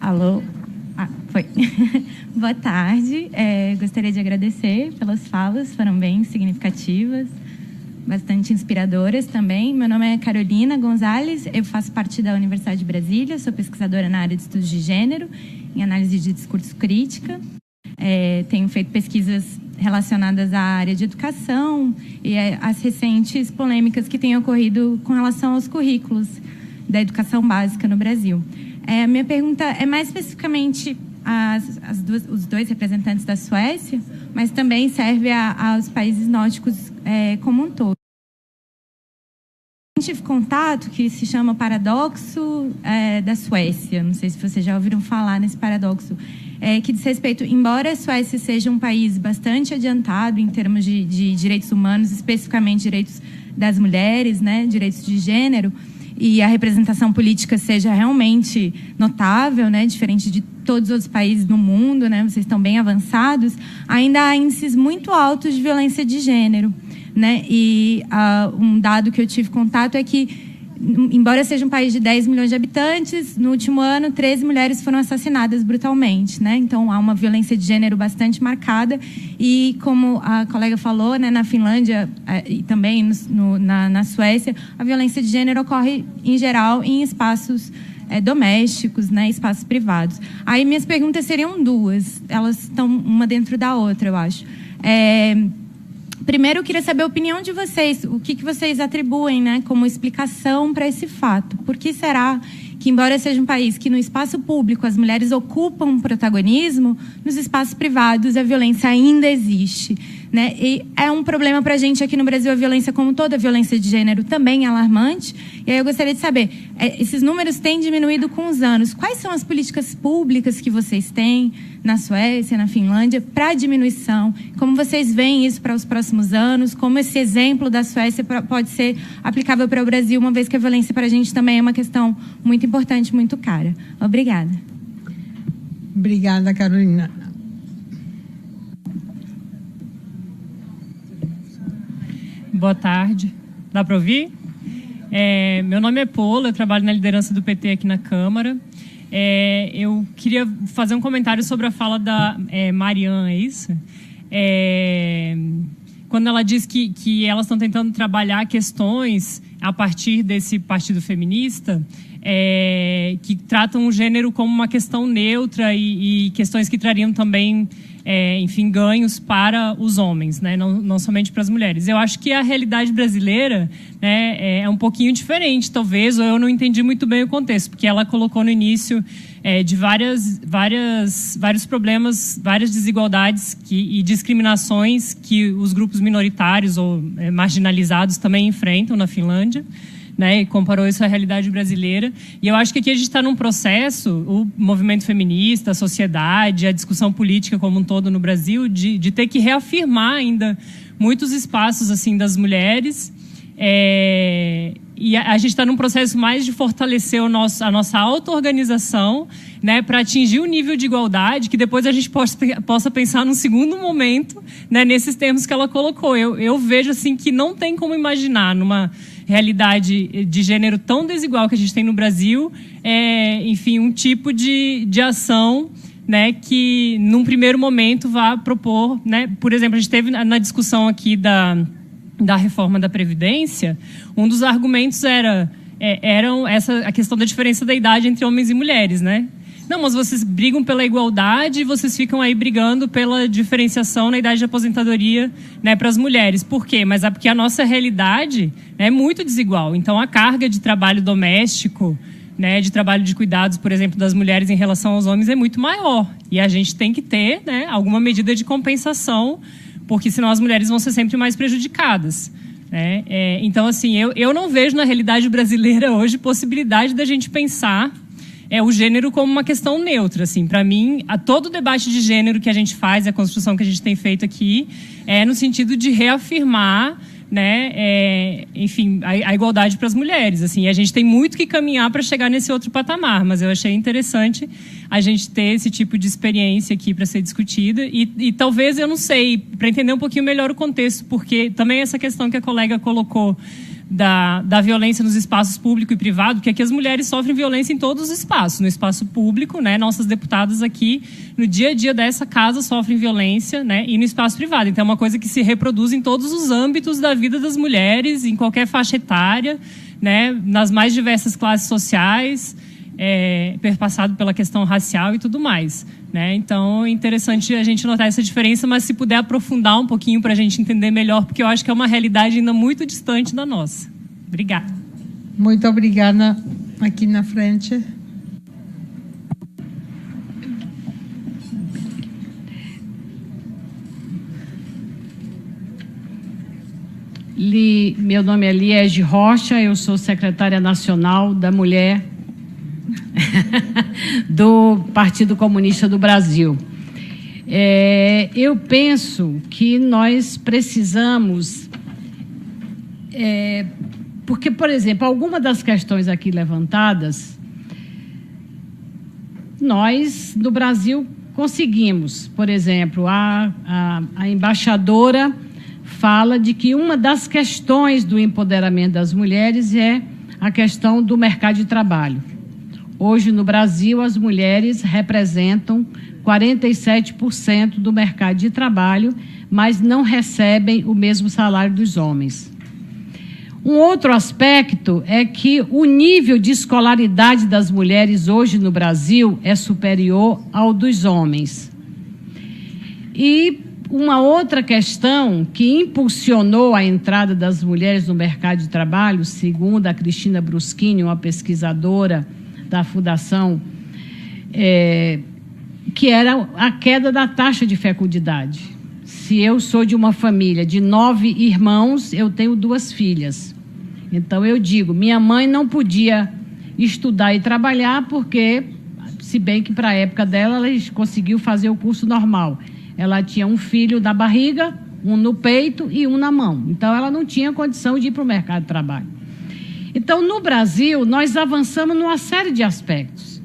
Alô? Foi. Boa tarde. Gostaria de agradecer pelas falas, foram bem significativas, bastante inspiradoras também. Meu nome é Carolina Gonzalez, eu faço parte da Universidade de Brasília, sou pesquisadora na área de estudos de gênero, em análise de discurso crítica. Tenho feito pesquisas relacionadas à área de educação e às recentes polêmicas que têm ocorrido com relação aos currículos da educação básica no Brasil. A minha pergunta é mais especificamente os dois representantes da Suécia, mas também serve aos países nórdicos como um todo. tive contato que se chama Paradoxo da Suécia. Não sei se vocês já ouviram falar nesse paradoxo. Que diz respeito, embora a Suécia seja um país bastante adiantado em termos de direitos humanos, especificamente direitos das mulheres, né, direitos de gênero, e a representação política seja realmente notável, né, diferente de todos os outros países do mundo, né, vocês estão bem avançados, ainda há índices muito altos de violência de gênero, né, e um dado que eu tive contato é que, embora seja um país de 10 milhões de habitantes, no último ano 13 mulheres foram assassinadas brutalmente, né? Então há uma violência de gênero bastante marcada e, como a colega falou, né, na Finlândia e também na Suécia, a violência de gênero ocorre em geral em espaços domésticos, né, espaços privados. Aí minhas perguntas seriam duas, elas estão uma dentro da outra, eu acho. Primeiro, eu queria saber a opinião de vocês. O que vocês atribuem, né, como explicação para esse fato? Por que será que, embora seja um país que no espaço público as mulheres ocupam um protagonismo, nos espaços privados a violência ainda existe, né? E é um problema para a gente aqui no Brasil, a violência, como toda violência de gênero, também é alarmante. E aí eu gostaria de saber, esses números têm diminuído com os anos. Quais são as políticas públicas que vocês têm na Suécia, na Finlândia, para diminuição? Como vocês veem isso para os próximos anos? Como esse exemplo da Suécia pode ser aplicável para o Brasil, uma vez que a violência para a gente também é uma questão muito importante, muito cara. Obrigada. Obrigada, Carolina. Boa tarde. Dá para ouvir? Meu nome é Paula, eu trabalho na liderança do PT aqui na Câmara. Eu queria fazer um comentário sobre a fala da Mariana, é isso? Quando ela diz que elas estão tentando trabalhar questões a partir desse partido feminista, que tratam o gênero como uma questão neutra e questões que trariam também, enfim, ganhos para os homens, né? Não somente para as mulheres. Eu acho que a realidade brasileira, né, é um pouquinho diferente, talvez, ou eu não entendi muito bem o contexto, porque ela colocou no início de vários problemas, várias desigualdades e discriminações que os grupos minoritários ou marginalizados também enfrentam na Finlândia, né, e comparou isso à realidade brasileira. E eu acho que aqui a gente está num processo, o movimento feminista, a sociedade, a discussão política como um todo no Brasil, de ter que reafirmar ainda muitos espaços assim das mulheres. E a gente está num processo mais de fortalecer a nossa auto-organização, né, para atingir o nível de igualdade que depois a gente possa pensar num segundo momento, né, nesses termos que ela colocou. Eu vejo assim que não tem como imaginar numa realidade de gênero tão desigual que a gente tem no Brasil, enfim, um tipo de ação, né, que num primeiro momento vá propor, né, por exemplo, a gente teve na discussão aqui da reforma da Previdência, um dos argumentos era a questão da diferença da idade entre homens e mulheres, né? Não, mas vocês brigam pela igualdade e vocês ficam aí brigando pela diferenciação na idade de aposentadoria, né, para as mulheres. Por quê? Mas é porque a nossa realidade é muito desigual. Então, a carga de trabalho doméstico, né, de trabalho de cuidados, por exemplo, das mulheres em relação aos homens é muito maior. E a gente tem que ter, né, alguma medida de compensação, porque senão as mulheres vão ser sempre mais prejudicadas. Então, assim, eu não vejo na realidade brasileira hoje possibilidade da gente pensar o gênero como uma questão neutra. Assim, para mim, todo o debate de gênero que a gente faz, a construção que a gente tem feito aqui, no sentido de reafirmar, né, enfim, a igualdade para as mulheres. Assim, a gente tem muito que caminhar para chegar nesse outro patamar, mas eu achei interessante a gente ter esse tipo de experiência aqui para ser discutida e talvez, eu não sei, para entender um pouquinho melhor o contexto, porque também essa questão que a colega colocou da violência nos espaços público e privado, porque aqui as mulheres sofrem violência em todos os espaços. No espaço público, né, nossas deputadas aqui, no dia a dia dessa casa, sofrem violência, né, e no espaço privado. Então, é uma coisa que se reproduz em todos os âmbitos da vida das mulheres, em qualquer faixa etária, né, nas mais diversas classes sociais, perpassado pela questão racial e tudo mais, né? Então, é interessante a gente notar essa diferença, mas se puder aprofundar um pouquinho para a gente entender melhor, porque eu acho que é uma realidade ainda muito distante da nossa. Obrigada. Muito obrigada. Aqui na frente. Meu nome é Liege Rocha, eu sou secretária nacional da Mulher do Partido Comunista do Brasil. Eu penso que nós precisamos, porque, por exemplo, algumas das questões aqui levantadas, nós, no Brasil, conseguimos. Por exemplo, a embaixadora fala de que uma das questões do empoderamento das mulheres é a questão do mercado de trabalho. Hoje, no Brasil, as mulheres representam 47% do mercado de trabalho, mas não recebem o mesmo salário dos homens. Um outro aspecto é que o nível de escolaridade das mulheres hoje no Brasil é superior ao dos homens. E uma outra questão que impulsionou a entrada das mulheres no mercado de trabalho, segundo a Cristina Bruschini, uma pesquisadora da Fundação, que era a queda da taxa de fecundidade. Se eu sou de uma família de 9 irmãos, eu tenho 2 filhas. Então, eu digo, minha mãe não podia estudar e trabalhar porque, se bem que para a época dela, ela conseguiu fazer o curso normal. Ela tinha um filho na barriga, um no peito e um na mão. Então, ela não tinha condição de ir para o mercado de trabalho. Então, no Brasil, nós avançamos numa série de aspectos.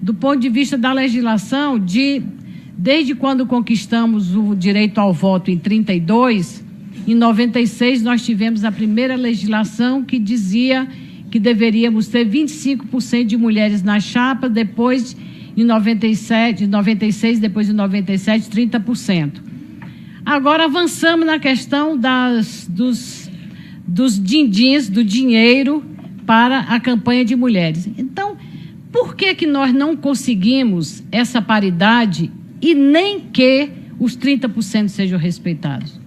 Do ponto de vista da legislação, desde quando conquistamos o direito ao voto em 32, em 96 nós tivemos a primeira legislação que dizia que deveríamos ter 25% de mulheres na chapa, depois em 96, depois em 97, 30%. Agora avançamos na questão dos din-dins, do dinheiro para a campanha de mulheres. Então, por que nós não conseguimos essa paridade e nem que os 30% sejam respeitados?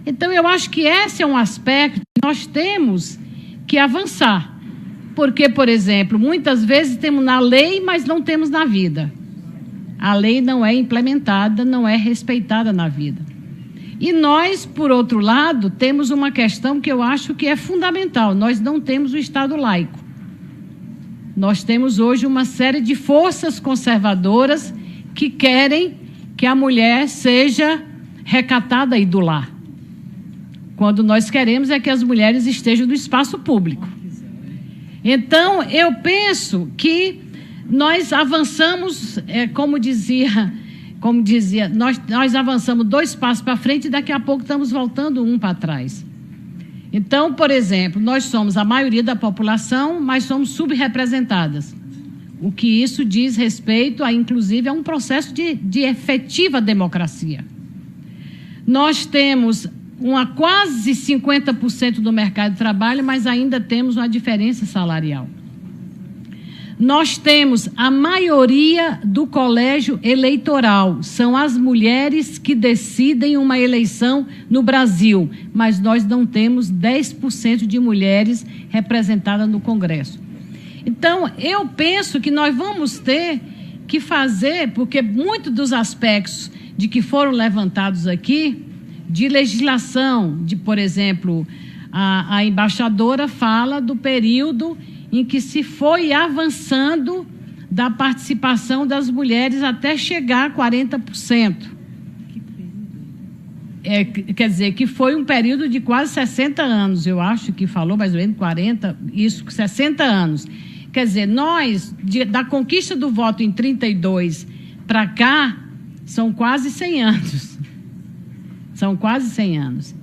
Então, eu acho que esse é um aspecto que nós temos que avançar. Porque, por exemplo, muitas vezes temos na lei, mas não temos na vida. A lei não é implementada, não é respeitada na vida. E nós, por outro lado, temos uma questão que eu acho que é fundamental. Nós não temos o Estado laico. Nós temos hoje uma série de forças conservadoras que querem que a mulher seja recatada e do lar. Quando nós queremos é que as mulheres estejam no espaço público. Então, eu penso que nós avançamos, como dizia, nós avançamos 2 passos para frente e daqui a pouco estamos voltando 1 para trás. Então, por exemplo, nós somos a maioria da população, mas somos subrepresentadas. O que isso diz respeito, inclusive, a um processo de efetiva democracia. Nós temos quase 50% do mercado de trabalho, mas ainda temos uma diferença salarial. Nós temos a maioria do colégio eleitoral, são as mulheres que decidem uma eleição no Brasil, mas nós não temos 10% de mulheres representadas no Congresso. Então, eu penso que nós vamos ter que fazer, porque muitos dos aspectos de que foram levantados aqui, de legislação, por exemplo, a embaixadora fala do período em que se foi avançando da participação das mulheres até chegar a 40%. Quer dizer, que foi um período de quase 60 anos, eu acho que falou mais ou menos 40, isso, 60 anos. Quer dizer, nós, da conquista do voto em 32 para cá, são quase 100 anos. São quase 100 anos.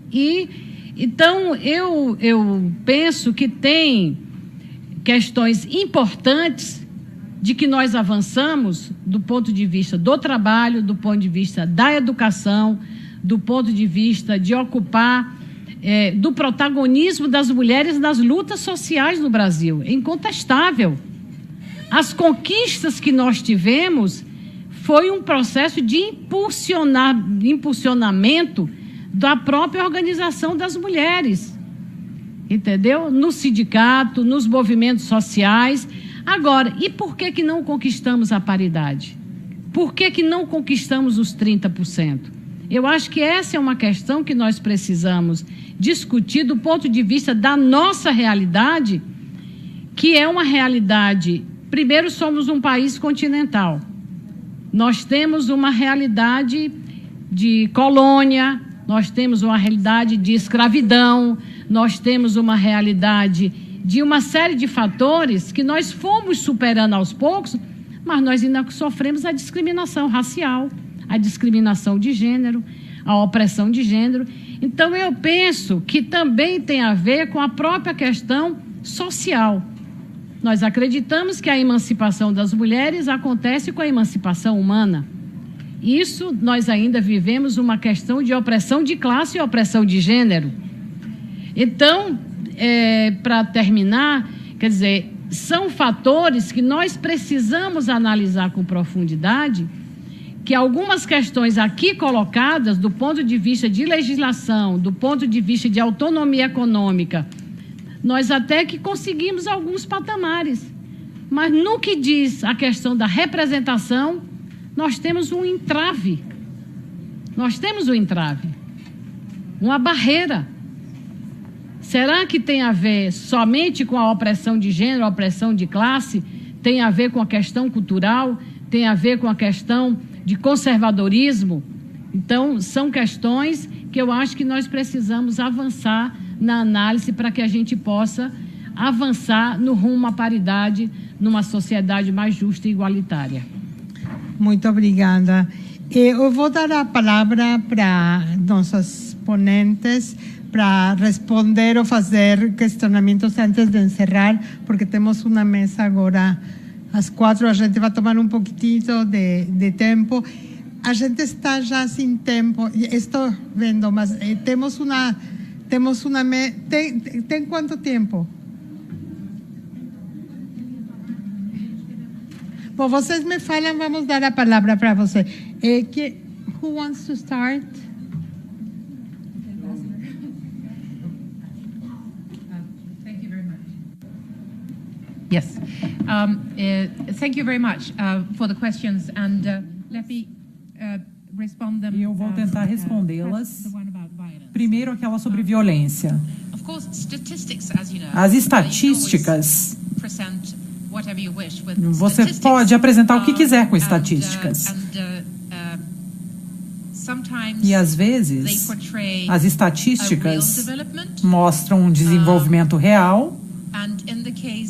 Então, eu penso que tem questões importantes de que nós avançamos do ponto de vista do trabalho, do ponto de vista da educação, do ponto de vista de ocupar, do protagonismo das mulheres nas lutas sociais no Brasil. É incontestável. As conquistas que nós tivemos foi um processo de impulsionamento da própria organização das mulheres, entendeu? No sindicato, nos movimentos sociais. Agora, e por que não conquistamos a paridade? Por que não conquistamos os 30%? Eu acho que essa é uma questão que nós precisamos discutir do ponto de vista da nossa realidade, que é uma realidade. Primeiro, somos um país continental. Nós temos uma realidade de colônia, nós temos uma realidade de escravidão, nós temos uma realidade de uma série de fatores que nós fomos superando aos poucos, mas nós ainda sofremos a discriminação racial, a discriminação de gênero, a opressão de gênero. Então, eu penso que também tem a ver com a própria questão social. Nós acreditamos que a emancipação das mulheres acontece com a emancipação humana. Isso, nós ainda vivemos uma questão de opressão de classe e opressão de gênero. Então, para terminar, quer dizer, são fatores que nós precisamos analisar com profundidade, que algumas questões aqui colocadas, do ponto de vista de legislação, do ponto de vista de autonomia econômica, nós até que conseguimos alguns patamares. Mas no que diz a questão da representação, nós temos um entrave. Nós temos um entrave, uma barreira. Será que tem a ver somente com a opressão de gênero, a opressão de classe? Tem a ver com a questão cultural? Tem a ver com a questão de conservadorismo? Então, são questões que eu acho que nós precisamos avançar na análise para que a gente possa avançar no rumo à paridade, numa sociedade mais justa e igualitária. Muito obrigada. Eu vou dar a palavra para nossas ponentes para responder ou fazer questionamentos antes de encerrar, porque temos uma mesa agora às 4, a gente vai tomar um pouquinho de tempo. A gente está já sem tempo, estou vendo, mas temos uma tem quanto tempo? Bom, vocês me falam, vamos dar a palavra para você. Who wants to start? Yes. Thank you very much for the questions, and let me respond them. Eu vou tentar respondê-las. Primeiro, aquela sobre violência. As estatísticas. Você pode apresentar o que quiser com estatísticas. E, às vezes, as estatísticas mostram um desenvolvimento real.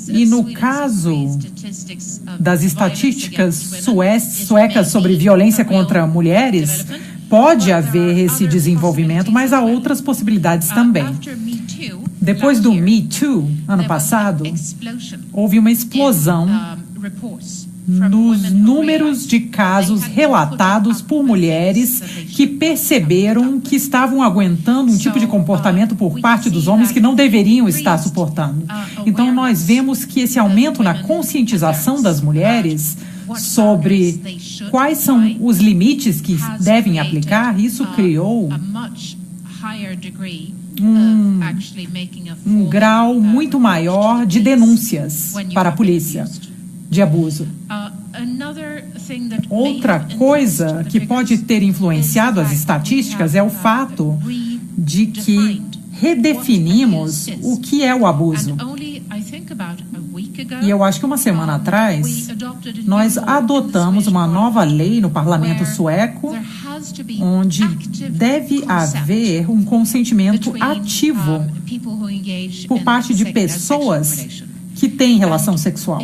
E no caso das estatísticas suecas sobre violência contra mulheres, pode haver esse desenvolvimento, mas há outras possibilidades também. Depois do Me Too, ano passado, houve uma explosão nos números de casos relatados por mulheres que perceberam que estavam aguentando um tipo de comportamento por parte dos homens que não deveriam estar suportando. Então, nós vemos que esse aumento na conscientização das mulheres sobre quais são os limites que devem aplicar, isso criou um grau muito maior de denúncias para a polícia de abuso. Outra coisa que pode ter influenciado as estatísticas é o fato de que redefinimos o que é o abuso. E eu acho que uma semana atrás, nós adotamos uma nova lei no parlamento sueco, onde deve haver um consentimento ativo por parte de pessoas que têm relação sexual.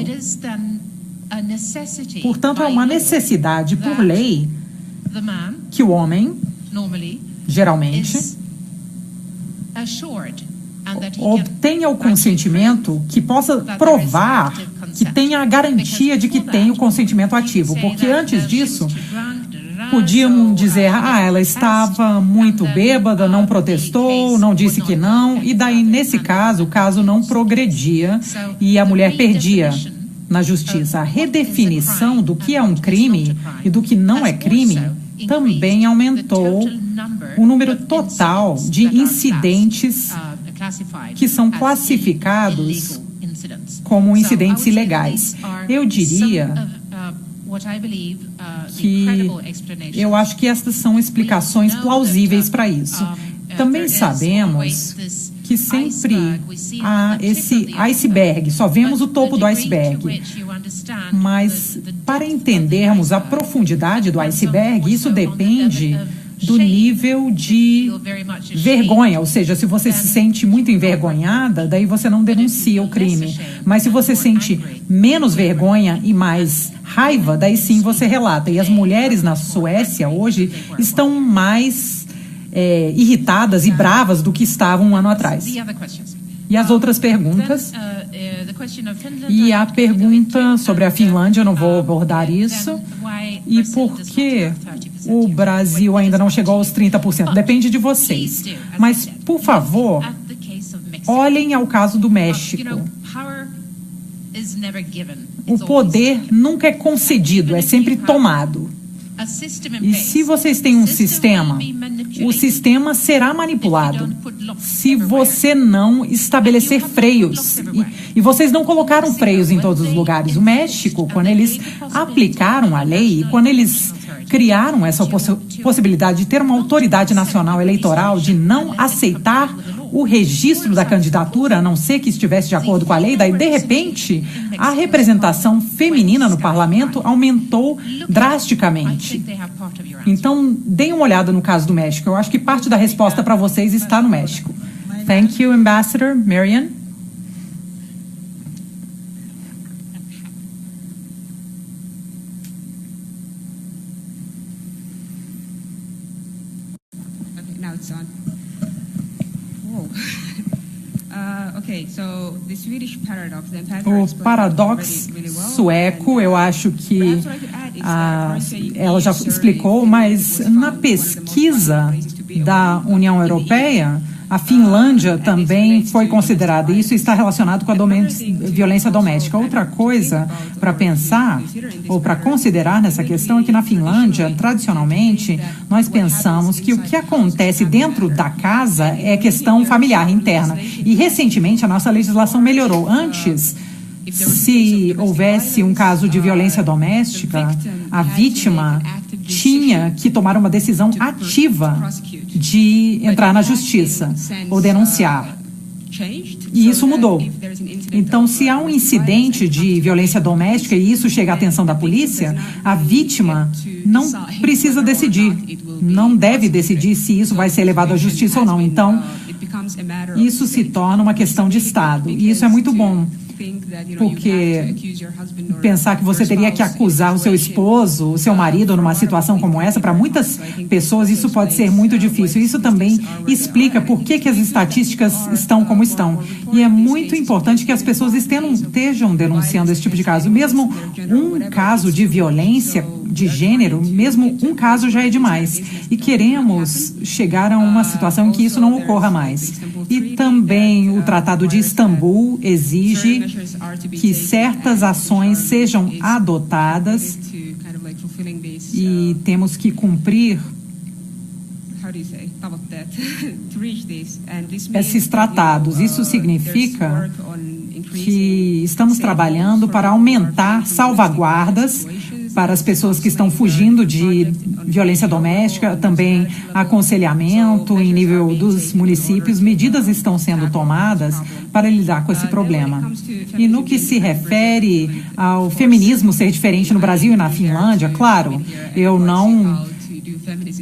Portanto, é uma necessidade por lei que o homem, geralmente, obtenha o consentimento, que possa provar que tenha a garantia de que tem o consentimento ativo. Porque antes disso, podiam dizer, ela estava muito bêbada, não protestou, não disse que não, e daí, nesse caso, o caso não progredia e a mulher perdia na justiça. A redefinição do que é um crime e do que não é crime também aumentou o número total de incidentes que são classificados como incidentes ilegais. Eu diria que eu acho que estas são explicações plausíveis para isso. Também sabemos que sempre há esse iceberg, só vemos o topo do iceberg. Mas para entendermos a profundidade do iceberg, isso depende do nível de vergonha, ou seja, se você se sente muito envergonhada, daí você não denuncia o crime. Mas se você sente menos vergonha e mais raiva, daí sim você relata. E as mulheres na Suécia hoje estão mais irritadas e bravas do que estavam um ano atrás. E as outras perguntas? E a pergunta sobre a Finlândia, eu não vou abordar isso. E por que o Brasil ainda não chegou aos 30%? Depende de vocês. Mas, por favor, olhem ao caso do México. O poder nunca é concedido, é sempre tomado. E se vocês têm um sistema, o sistema será manipulado se você não estabelecer freios. E vocês não colocaram freios em todos os lugares. O México, quando eles aplicaram a lei, quando eles criaram essa possibilidade de ter uma autoridade nacional eleitoral, de não aceitar o registro da candidatura, a não ser que estivesse de acordo com a lei, daí, de repente, a representação feminina no parlamento aumentou drasticamente. Então, deem uma olhada no caso do México. Eu acho que parte da resposta para vocês está no México. Thank you, Ambassador. Marian? Now it's on. O paradoxo sueco, eu acho que ela já explicou, mas na pesquisa da União Europeia, a Finlândia também foi considerada. Isso está relacionado com a violência doméstica. Outra coisa para pensar ou para considerar nessa questão é que na Finlândia, tradicionalmente, nós pensamos que o que acontece dentro da casa é questão familiar interna. E recentemente a nossa legislação melhorou. Antes, se houvesse um caso de violência doméstica, a vítima tinha que tomar uma decisão ativa de entrar na justiça ou denunciar. E isso mudou. Então, se há um incidente de violência doméstica e isso chega à atenção da polícia, a vítima não precisa decidir, não deve decidir se isso vai ser levado à justiça ou não. Então, isso se torna uma questão de Estado. E isso é muito bom, porque pensar que você teria que acusar o seu esposo, o seu marido numa situação como essa, para muitas pessoas isso pode ser muito difícil. Isso também explica por que as estatísticas estão como estão. E é muito importante que as pessoas estejam denunciando esse tipo de caso. Mesmo um caso de violência de gênero, mesmo um caso já é demais. E queremos chegar a uma situação em que isso não ocorra mais. E também o Tratado de Istambul exige que certas ações sejam adotadas e temos que cumprir esses tratados. Isso significa que estamos trabalhando para aumentar salvaguardas para as pessoas que estão fugindo de violência doméstica, também aconselhamento em nível dos municípios. Medidas estão sendo tomadas para lidar com esse problema. E no que se refere ao feminismo ser diferente no Brasil e na Finlândia, claro, eu não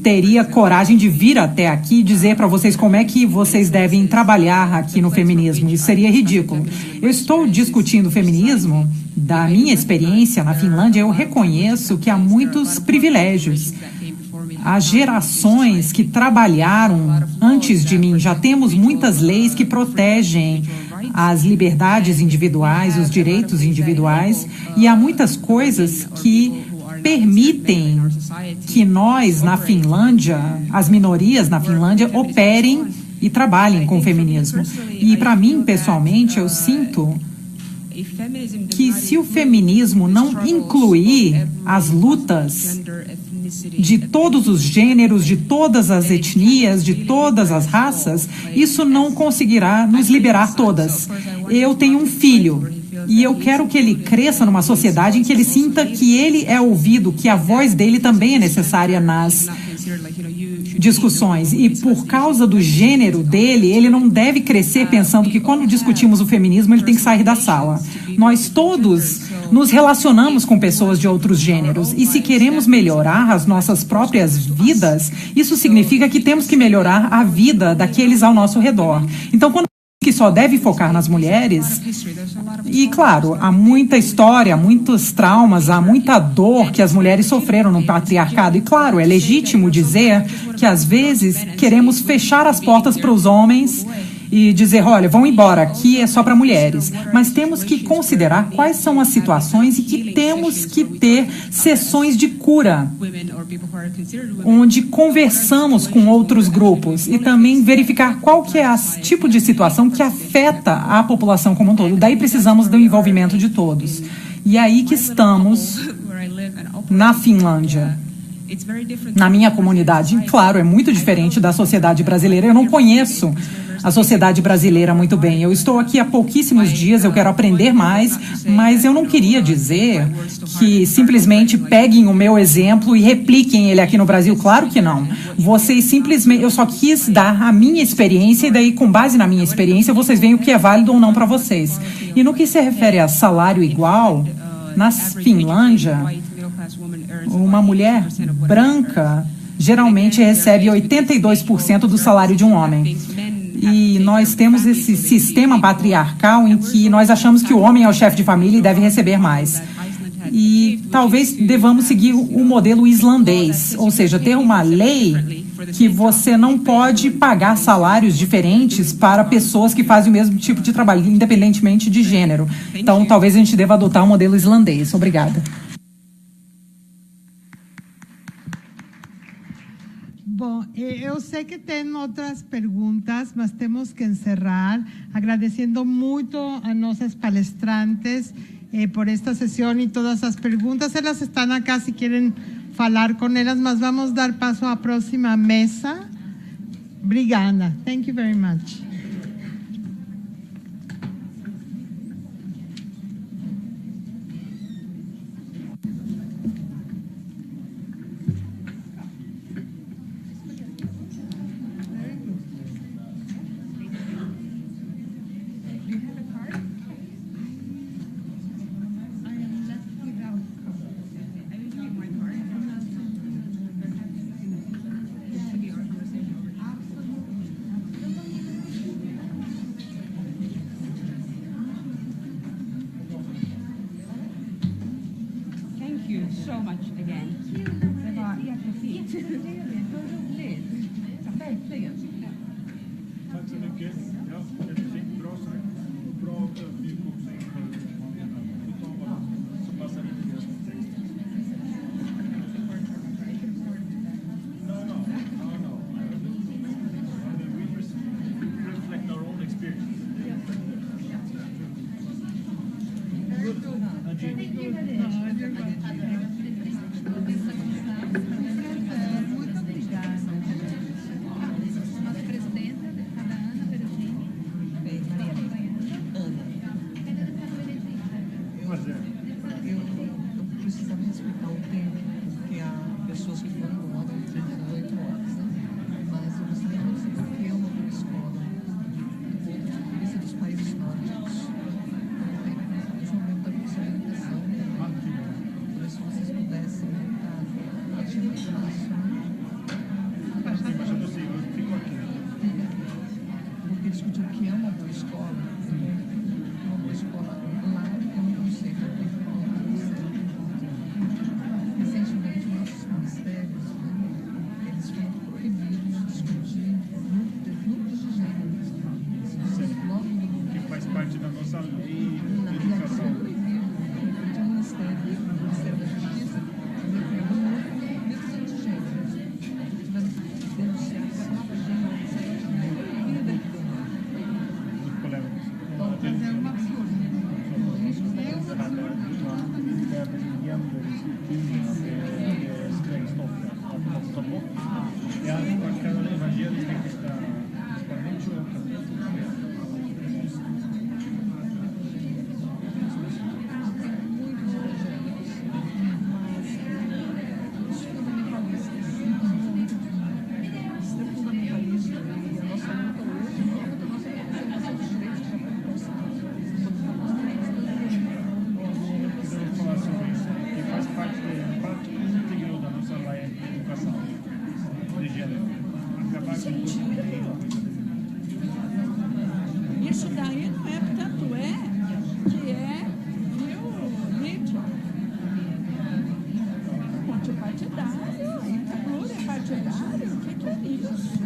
teria coragem de vir até aqui e dizer para vocês como é que vocês devem trabalhar aqui no feminismo. Isso seria ridículo. Eu estou discutindo o feminismo da minha experiência na Finlândia. Eu reconheço que há muitos privilégios. Há gerações que trabalharam antes de mim. Já temos muitas leis que protegem as liberdades individuais, os direitos individuais, e há muitas coisas que permitem que nós, na Finlândia, as minorias na Finlândia, operem e trabalhem com o feminismo. E, para mim, pessoalmente, eu sinto que se o feminismo não incluir as lutas de todos os gêneros, de todas as etnias, de todas as raças, isso não conseguirá nos liberar todas. Eu tenho um filho E eu quero que ele cresça numa sociedade em que ele sinta que ele é ouvido, que a voz dele também é necessária nas discussões. E por causa do gênero dele, ele não deve crescer pensando que quando discutimos o feminismo, ele tem que sair da sala. Nós todos nos relacionamos com pessoas de outros gêneros. E se queremos melhorar as nossas próprias vidas, isso significa que temos que melhorar a vida daqueles ao nosso redor. Então, quando que só deve focar nas mulheres, e claro, há muita história, há muitos traumas, há muita dor que as mulheres sofreram no patriarcado, e claro, é legítimo dizer que às vezes queremos fechar as portas para os homens e dizer, olha, vão embora, aqui é só para mulheres. Mas temos que considerar quais são as situações e que temos que ter sessões de cura, onde conversamos com outros grupos e também verificar qual que é o tipo de situação que afeta a população como um todo. Daí precisamos do envolvimento de todos. E aí que estamos na Finlândia. Na minha comunidade, claro, é muito diferente da sociedade brasileira. Eu não conheço a sociedade brasileira muito bem. Eu estou aqui há pouquíssimos dias, eu quero aprender mais, mas eu não queria dizer que simplesmente peguem o meu exemplo e repliquem ele aqui no Brasil. Claro que não. Vocês simplesmente... Eu só quis dar a minha experiência e daí, com base na minha experiência, vocês veem o que é válido ou não para vocês. E no que se refere a salário igual, na Finlândia, uma mulher branca geralmente recebe 82% do salário de um homem. E nós temos esse sistema patriarcal em que nós achamos que o homem é o chefe de família e deve receber mais. E talvez devamos seguir o modelo islandês, ou seja, ter uma lei que você não pode pagar salários diferentes para pessoas que fazem o mesmo tipo de trabalho, independentemente de gênero. Então, talvez a gente deva adotar o modelo islandês. Obrigada. Bom, eu sei que tem outras perguntas, mas temos que encerrar agradecendo muito a nossas palestrantes por esta sessão e todas as perguntas. Elas estão acá se querem falar com elas, mas vamos dar passo à próxima mesa. Obrigada. Thank you very much. isso daí não é, tanto é que é nítido. Multipartidário, pluripartidário, o que é isso?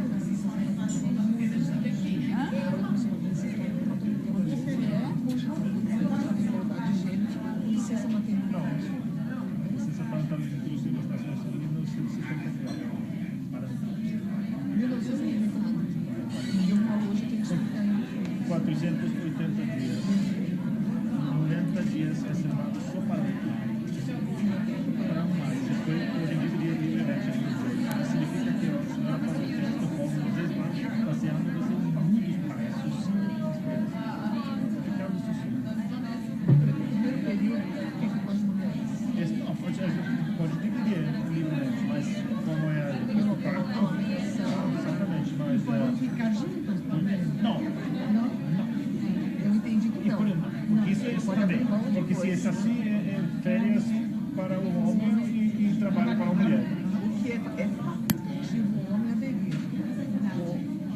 Porque se é assim, é férias para o homem e trabalho para a mulher. O que é facultativo o homem aderir.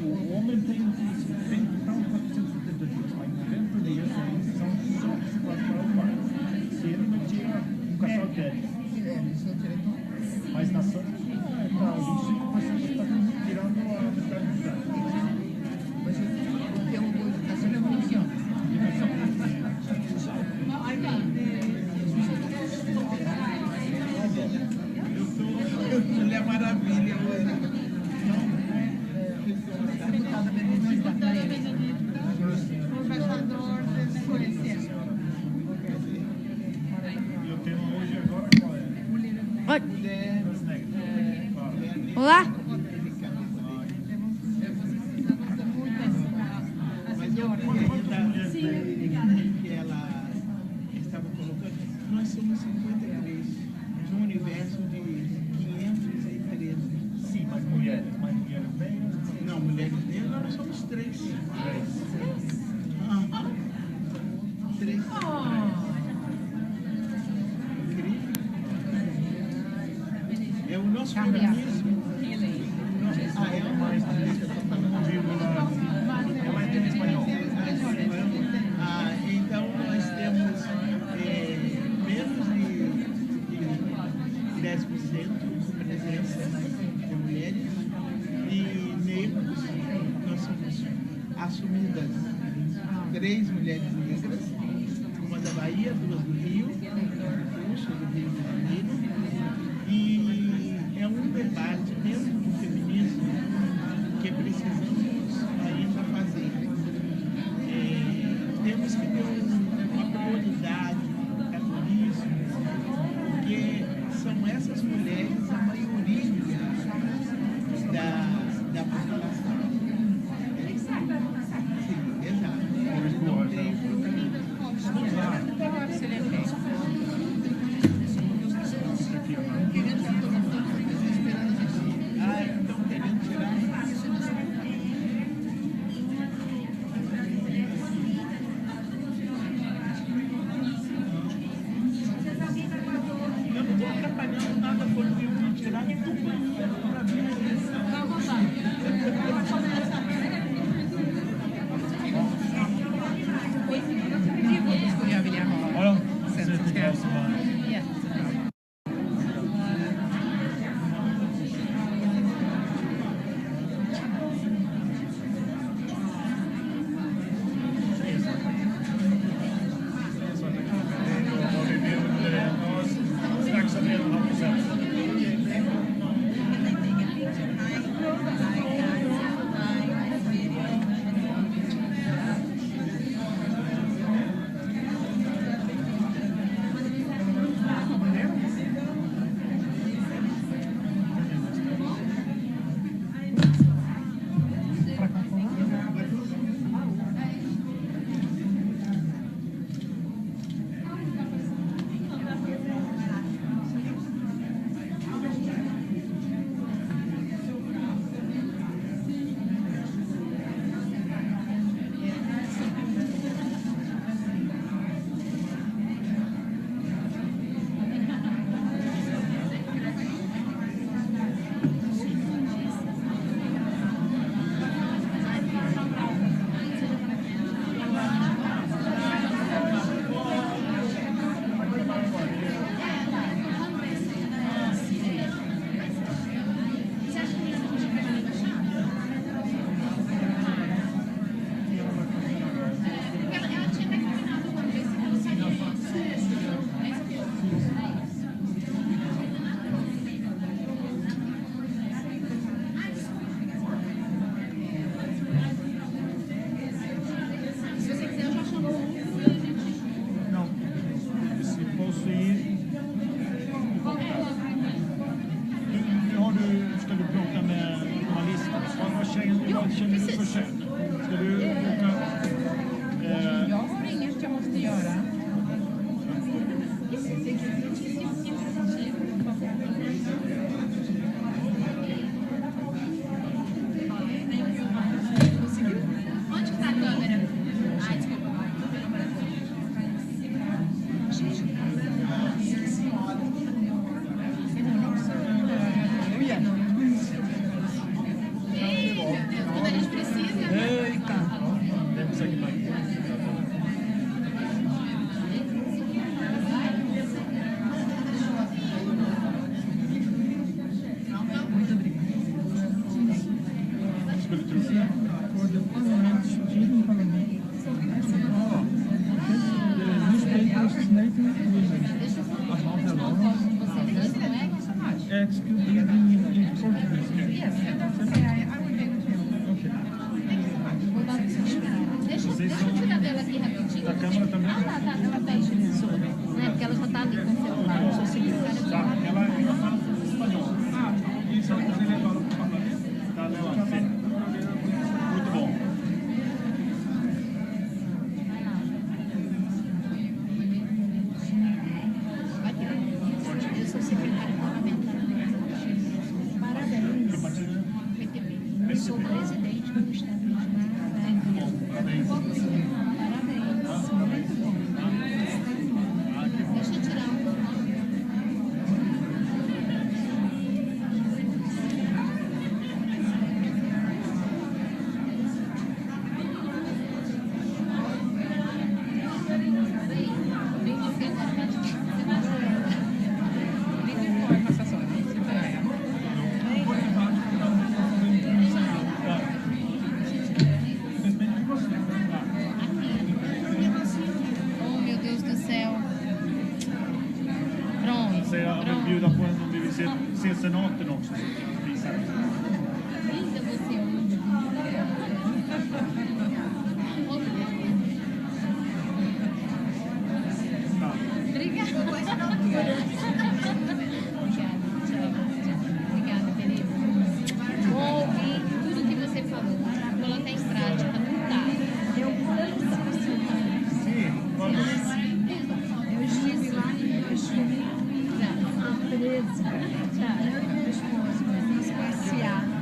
O homem tem 470 dias, mas 90 dias são só reservados para o pai. Se ele não tira um casal de férias. Mas na Santa, 25% está tirando a metade do idade. Mas o que é uma boa educação é uma opção. Mulher Maravilha hoje. Deputada Benedita embaixador de Suécia. E o tema hoje agora qual é? Mulheres negras. Olá. Mas eu que ela estava colocando, nós somos 53 no universo de 513. Sim, mas mulheres negras? Não, mulheres negras nós somos 3. 3. Incrível. É o nosso feminismo. É mais de espanhol. Então nós temos menos de 10% de presença de mulheres e negros. Nós somos assumidas 3 mulheres negras, uma da Bahia, 2 do Rio, Puxa, do Rio de Janeiro, e é um debate dentro do feminismo que precisamos ainda fazer. Temos que ter uma prioridade no capitalismo, porque são essas mulheres a maioria da população. Sim, exato. Não As mãos é longa. É, diz que em português. Deixa eu tirar dela aqui rapidinho. Da câmera também? Ah, lá, tá, ela tá aí. Né? Porque ela já tá ali com o celular. Eu sou secretária do lado. Ela fala espanhol. E se ela quiser levar para o parlamento, tá levando. Muito bom. Eu sou secretária parlamentar. Parabéns. PTB. Eu sou presidente do Estado de Parabéns. Parabéns. Muito bom. Deixa eu tirar Oh, meu Deus do céu. Pronto. Jag vill bjuda på en om vi vill se senaten också. Visa. Linda você hoje. Obrigada. Obrigada, querido. Ouvi tudo que você falou. Coloca em prática, não tá. Eu estive lá em 2013. Eu e meu esposo fomos passear na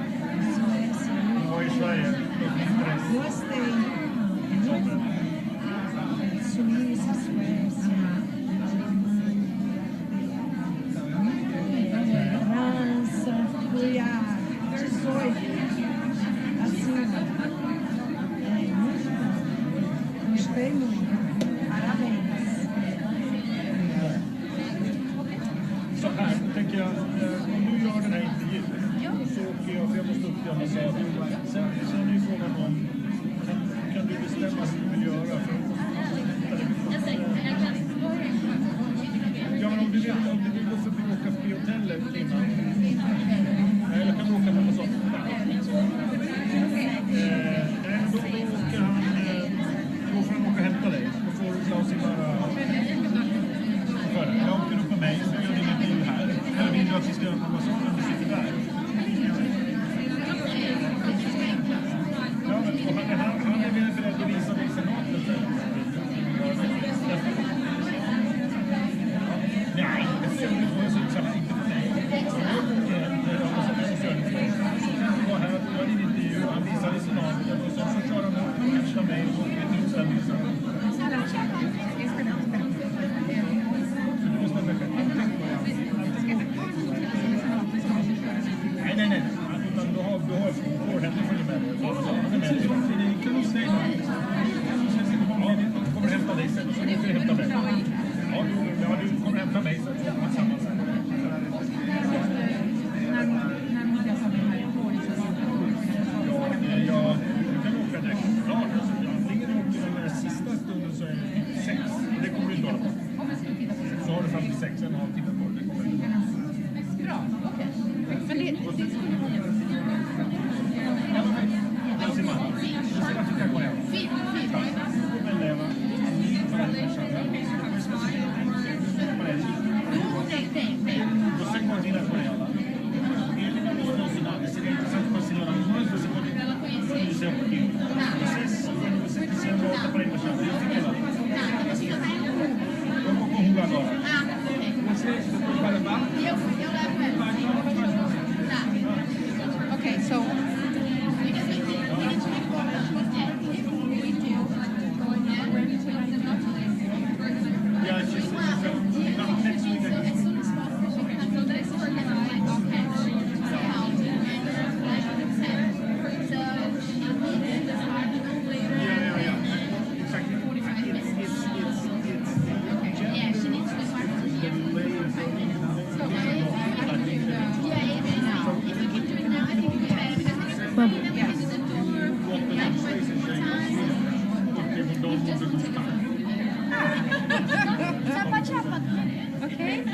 Suécia. Foi Israel, 2013. Gostei. Suíça, Suécia, Alemanha, França, fui a 18. Assim, muito bom. Gostei muito. Parabéns. Så här tänker jag, om du gör den här intervjun så åker jag, för jag måste upp till ambassaden. Sen är ju frågan om, kan du bestämma vad du vill göra? Ja, men om du vill gå förbi och åka förbi hotellet innan. Nej, jag kan åka på ambassaden. Nej, men då åker han, då får han åka och hämta dig. Då får du Claes i bara... Jag åker upp med mig, så gör vi ingenting här. Eller vill du att vi ska göra på ambassaden när du sitter där? Ja, men han är väl beredd att visa mig senaten sen. Nej, det får jag så exakt inte för mig. Jag hade en intervju, han visade i senaten och sen så kör han upp och catchar mig och ett utställningssal. Nej. Utan du har forehänder följer med dig. Kan du säga det? Ja, vi kommer hämta dig sen. Så du ska hämta mig. Ja, du kommer hämta mig sen. Ja, du kan åka direkt. Ja, antingen åker de den sista stunden så är det 6. Det kommer du inte hålla på. Så har du fram till 6 en halvtimme på det. Det kommer inte. Bra, okej. Men det skulle Você coordina com ela. Ele vai mostrar o sinal. Seria interessante para a senhora nós, você pode dizer um pouquinho. Quando você quiser, volta para a embaixada. Eu fiquei lá. Eu vou com o agora. Você vai levar? Eu levo ela. Tá. Ok, so... Yeah, she said next week. Já pode tirar foto. Ok?